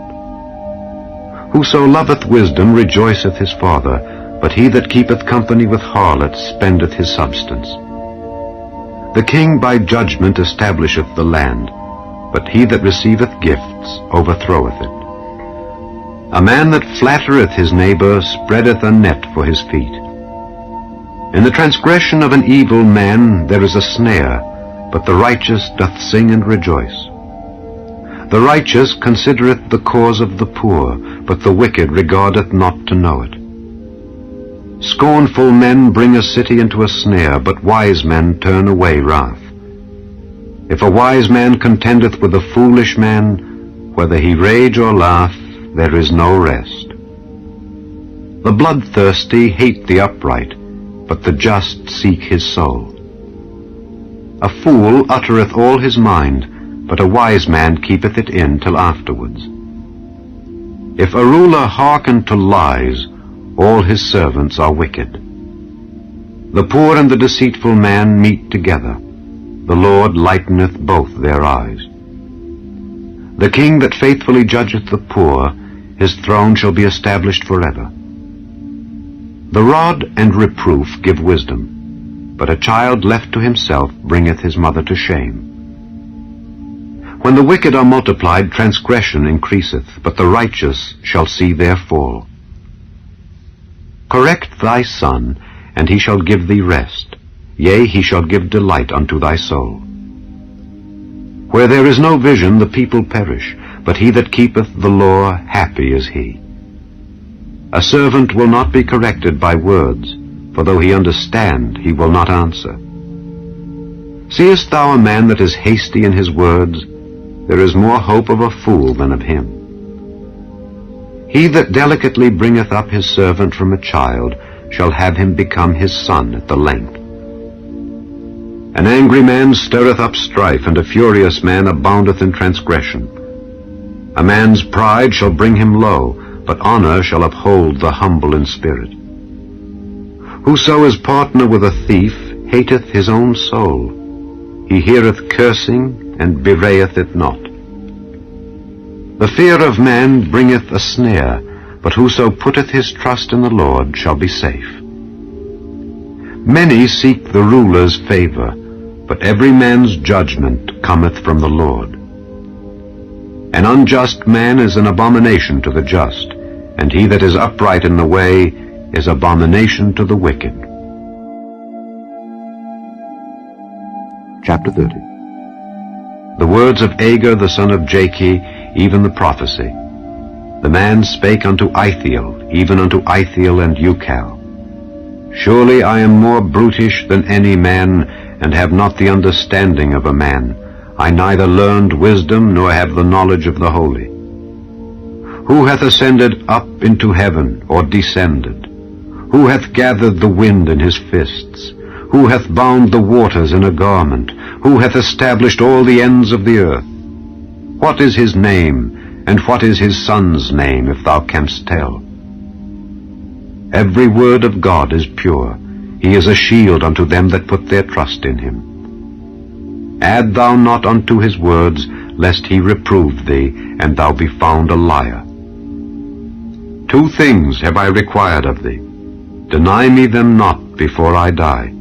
Whoso loveth wisdom rejoiceth his father, but he that keepeth company with harlots spendeth his substance. The king by judgment establisheth the land, but he that receiveth gifts overthroweth it. A man that flattereth his neighbor spreadeth a net for his feet. In the transgression of an evil man there is a snare, but the righteous doth sing and rejoice. The righteous considereth the cause of the poor, but the wicked regardeth not to know it. Scornful men bring a city into a snare, but wise men turn away wrath. If a wise man contendeth with a foolish man, whether he rage or laugh, there is no rest. The bloodthirsty hate the upright, but the just seek his soul. A fool uttereth all his mind, but a wise man keepeth it in till afterwards. If a ruler hearken to lies, all his servants are wicked. The poor and the deceitful man meet together. The Lord lighteneth both their eyes. The king that faithfully judgeth the poor, his throne shall be established forever. The rod and reproof give wisdom, but a child left to himself bringeth his mother to shame. When the wicked are multiplied, transgression increaseth, but the righteous shall see their fall. Correct thy son, and he shall give thee rest. Yea, he shall give delight unto thy soul. Where there is no vision, the people perish, but he that keepeth the law, happy is he. A servant will not be corrected by words, for though he understand, he will not answer. Seest thou a man that is hasty in his words? There is more hope of a fool than of him. He that delicately bringeth up his servant from a child shall have him become his son at the length. An angry man stirreth up strife, and a furious man aboundeth in transgression. A man's pride shall bring him low, but honor shall uphold the humble in spirit. Whoso is partner with a thief hateth his own soul. He heareth cursing, and bewrayeth it not. The fear of man bringeth a snare, but whoso putteth his trust in the Lord shall be safe. Many seek the ruler's favor, but every man's judgment cometh from the Lord. An unjust man is an abomination to the just, and he that is upright in the way is abomination to the wicked. Chapter 30. The words of Agur the son of Jakeh, even the prophecy. The man spake unto Ithiel, even unto Ithiel and Ucal. Surely I am more brutish than any man, and have not the understanding of a man. I neither learned wisdom, nor have the knowledge of the holy. Who hath ascended up into heaven, or descended? Who hath gathered the wind in his fists? Who hath bound the waters in a garment? Who hath established all the ends of the earth? What is his name, and what is his son's name, if thou canst tell? Every word of God is pure. He is a shield unto them that put their trust in him. Add thou not unto his words, lest he reprove thee, and thou be found a liar. 2 things have I required of thee. Deny me them not before I die.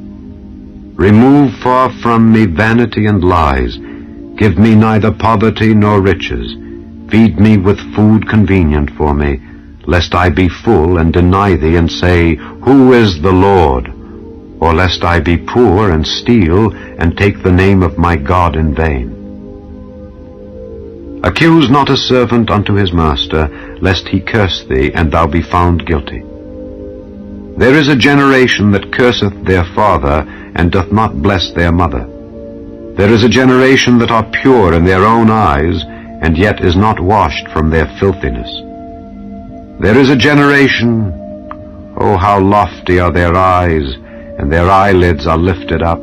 Remove far from me vanity and lies. Give me neither poverty nor riches. Feed me with food convenient for me, lest I be full and deny thee and say, Who is the Lord? Or lest I be poor and steal and take the name of my God in vain. Accuse not a servant unto his master, lest he curse thee, and thou be found guilty. There is a generation that curseth their father, and doth not bless their mother. There is a generation that are pure in their own eyes, and yet is not washed from their filthiness. There is a generation, oh, how lofty are their eyes, and their eyelids are lifted up.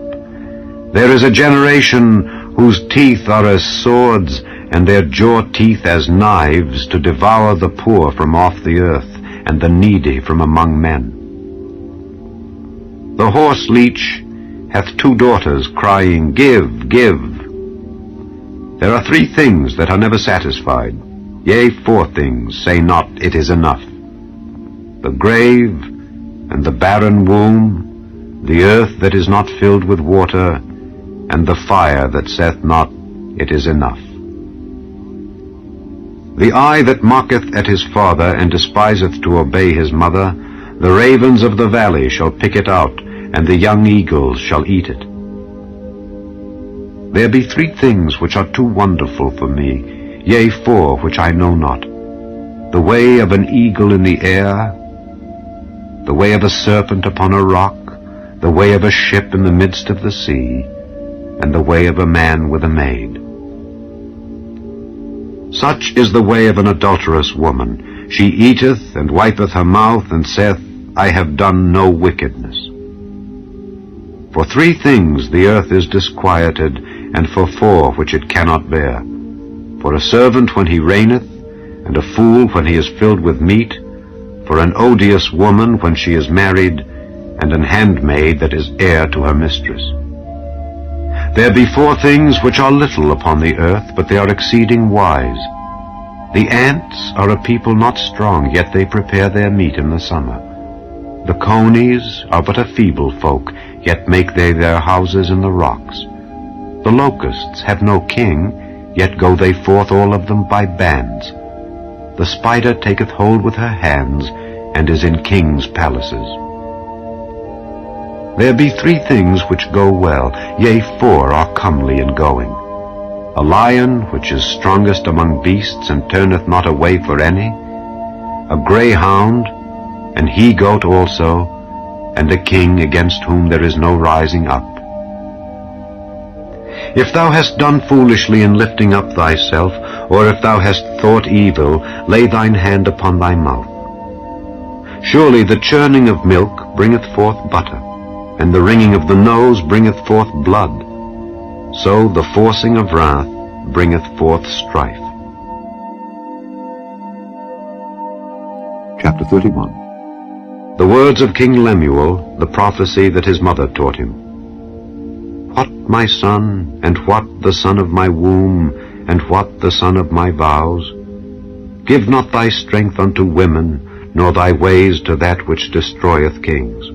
There is a generation whose teeth are as swords, and their jaw teeth as knives, to devour the poor from off the earth, and the needy from among men. The horse leech hath 2 daughters, crying, Give, give. There are 3 things that are never satisfied, yea, 4 things, say not, It is enough. The grave, and the barren womb, the earth that is not filled with water, and the fire that saith not, It is enough. The eye that mocketh at his father, and despiseth to obey his mother, the ravens of the valley shall pick it out, and the young eagles shall eat it. There be 3 things which are too wonderful for me, yea, 4 which I know not. The way of an eagle in the air, the way of a serpent upon a rock, the way of a ship in the midst of the sea, and the way of a man with a maid. Such is the way of an adulterous woman. She eateth and wipeth her mouth, and saith, I have done no wickedness. For 3 things the earth is disquieted, and for 4 which it cannot bear. For a servant when he reigneth, and a fool when he is filled with meat, for an odious woman when she is married, and an handmaid that is heir to her mistress. There be 4 things which are little upon the earth, but they are exceeding wise. The ants are a people not strong, yet they prepare their meat in the summer. The conies are but a feeble folk, yet make they their houses in the rocks. The locusts have no king, yet go they forth all of them by bands. The spider taketh hold with her hands, and is in kings' palaces. There be 3 things which go well, yea, 4 are comely in going. A lion which is strongest among beasts, and turneth not away for any. A greyhound, an he-goat also, and a king against whom there is no rising up. If thou hast done foolishly in lifting up thyself, or if thou hast thought evil, lay thine hand upon thy mouth. Surely the churning of milk bringeth forth butter, and the wringing of the nose bringeth forth blood. So the forcing of wrath bringeth forth strife. Chapter 31. The words of King Lemuel, the prophecy that his mother taught him. What, my son, and what the son of my womb, and what the son of my vows? Give not thy strength unto women, nor thy ways to that which destroyeth kings.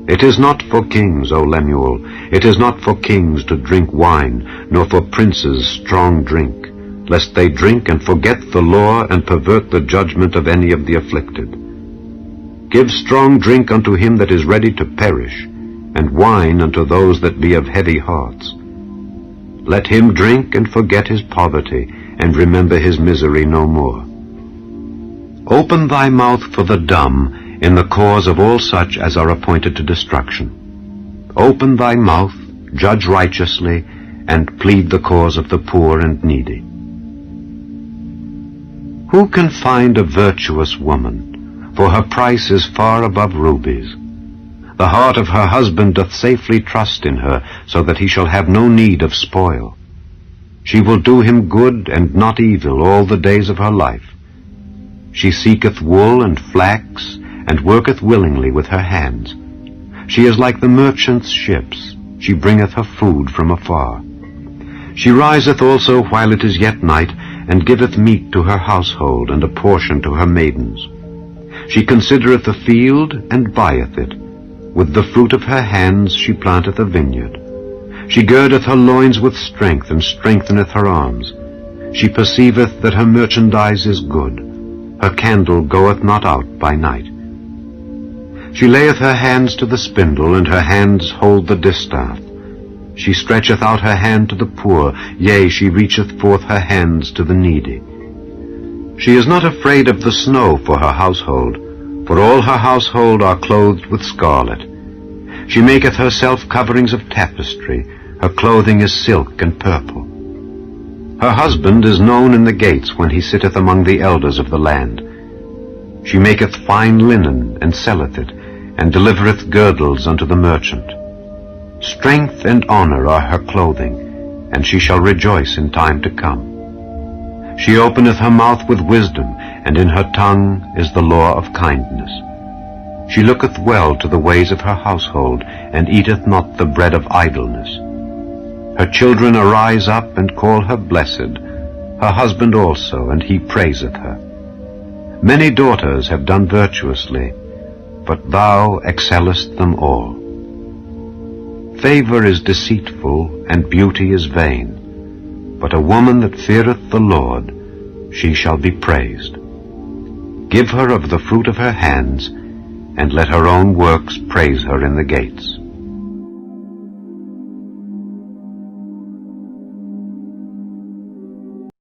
It is not for kings, O Lemuel, it is not for kings to drink wine, nor for princes strong drink, lest they drink and forget the law, and pervert the judgment of any of the afflicted. Give strong drink unto him that is ready to perish, and wine unto those that be of heavy hearts. Let him drink and forget his poverty, and remember his misery no more. Open thy mouth for the dumb in the cause of all such as are appointed to destruction. Open thy mouth, judge righteously, and plead the cause of the poor and needy. Who can find a virtuous woman? For her price is far above rubies. The heart of her husband doth safely trust in her, so that he shall have no need of spoil. She will do him good and not evil all the days of her life. She seeketh wool and flax, and worketh willingly with her hands. She is like the merchant's ships. She bringeth her food from afar. She riseth also while it is yet night, and giveth meat to her household, and a portion to her maidens. She considereth the field, and buyeth it. With the fruit of her hands she planteth a vineyard. She girdeth her loins with strength, and strengtheneth her arms. She perceiveth that her merchandise is good. Her candle goeth not out by night. She layeth her hands to the spindle, and her hands hold the distaff. She stretcheth out her hand to the poor, yea, she reacheth forth her hands to the needy. She is not afraid of the snow for her household, for all her household are clothed with scarlet. She maketh herself coverings of tapestry, her clothing is silk and purple. Her husband is known in the gates when he sitteth among the elders of the land. She maketh fine linen, and selleth it, and delivereth girdles unto the merchant. Strength and honor are her clothing, and she shall rejoice in time to come. She openeth her mouth with wisdom, and in her tongue is the law of kindness. She looketh well to the ways of her household, and eateth not the bread of idleness. Her children arise up and call her blessed, her husband also, and he praiseth her. Many daughters have done virtuously, but thou excellest them all. Favor is deceitful, and beauty is vain, but a woman that feareth the Lord, she shall be praised. Give her of the fruit of her hands, and let her own works praise her in the gates.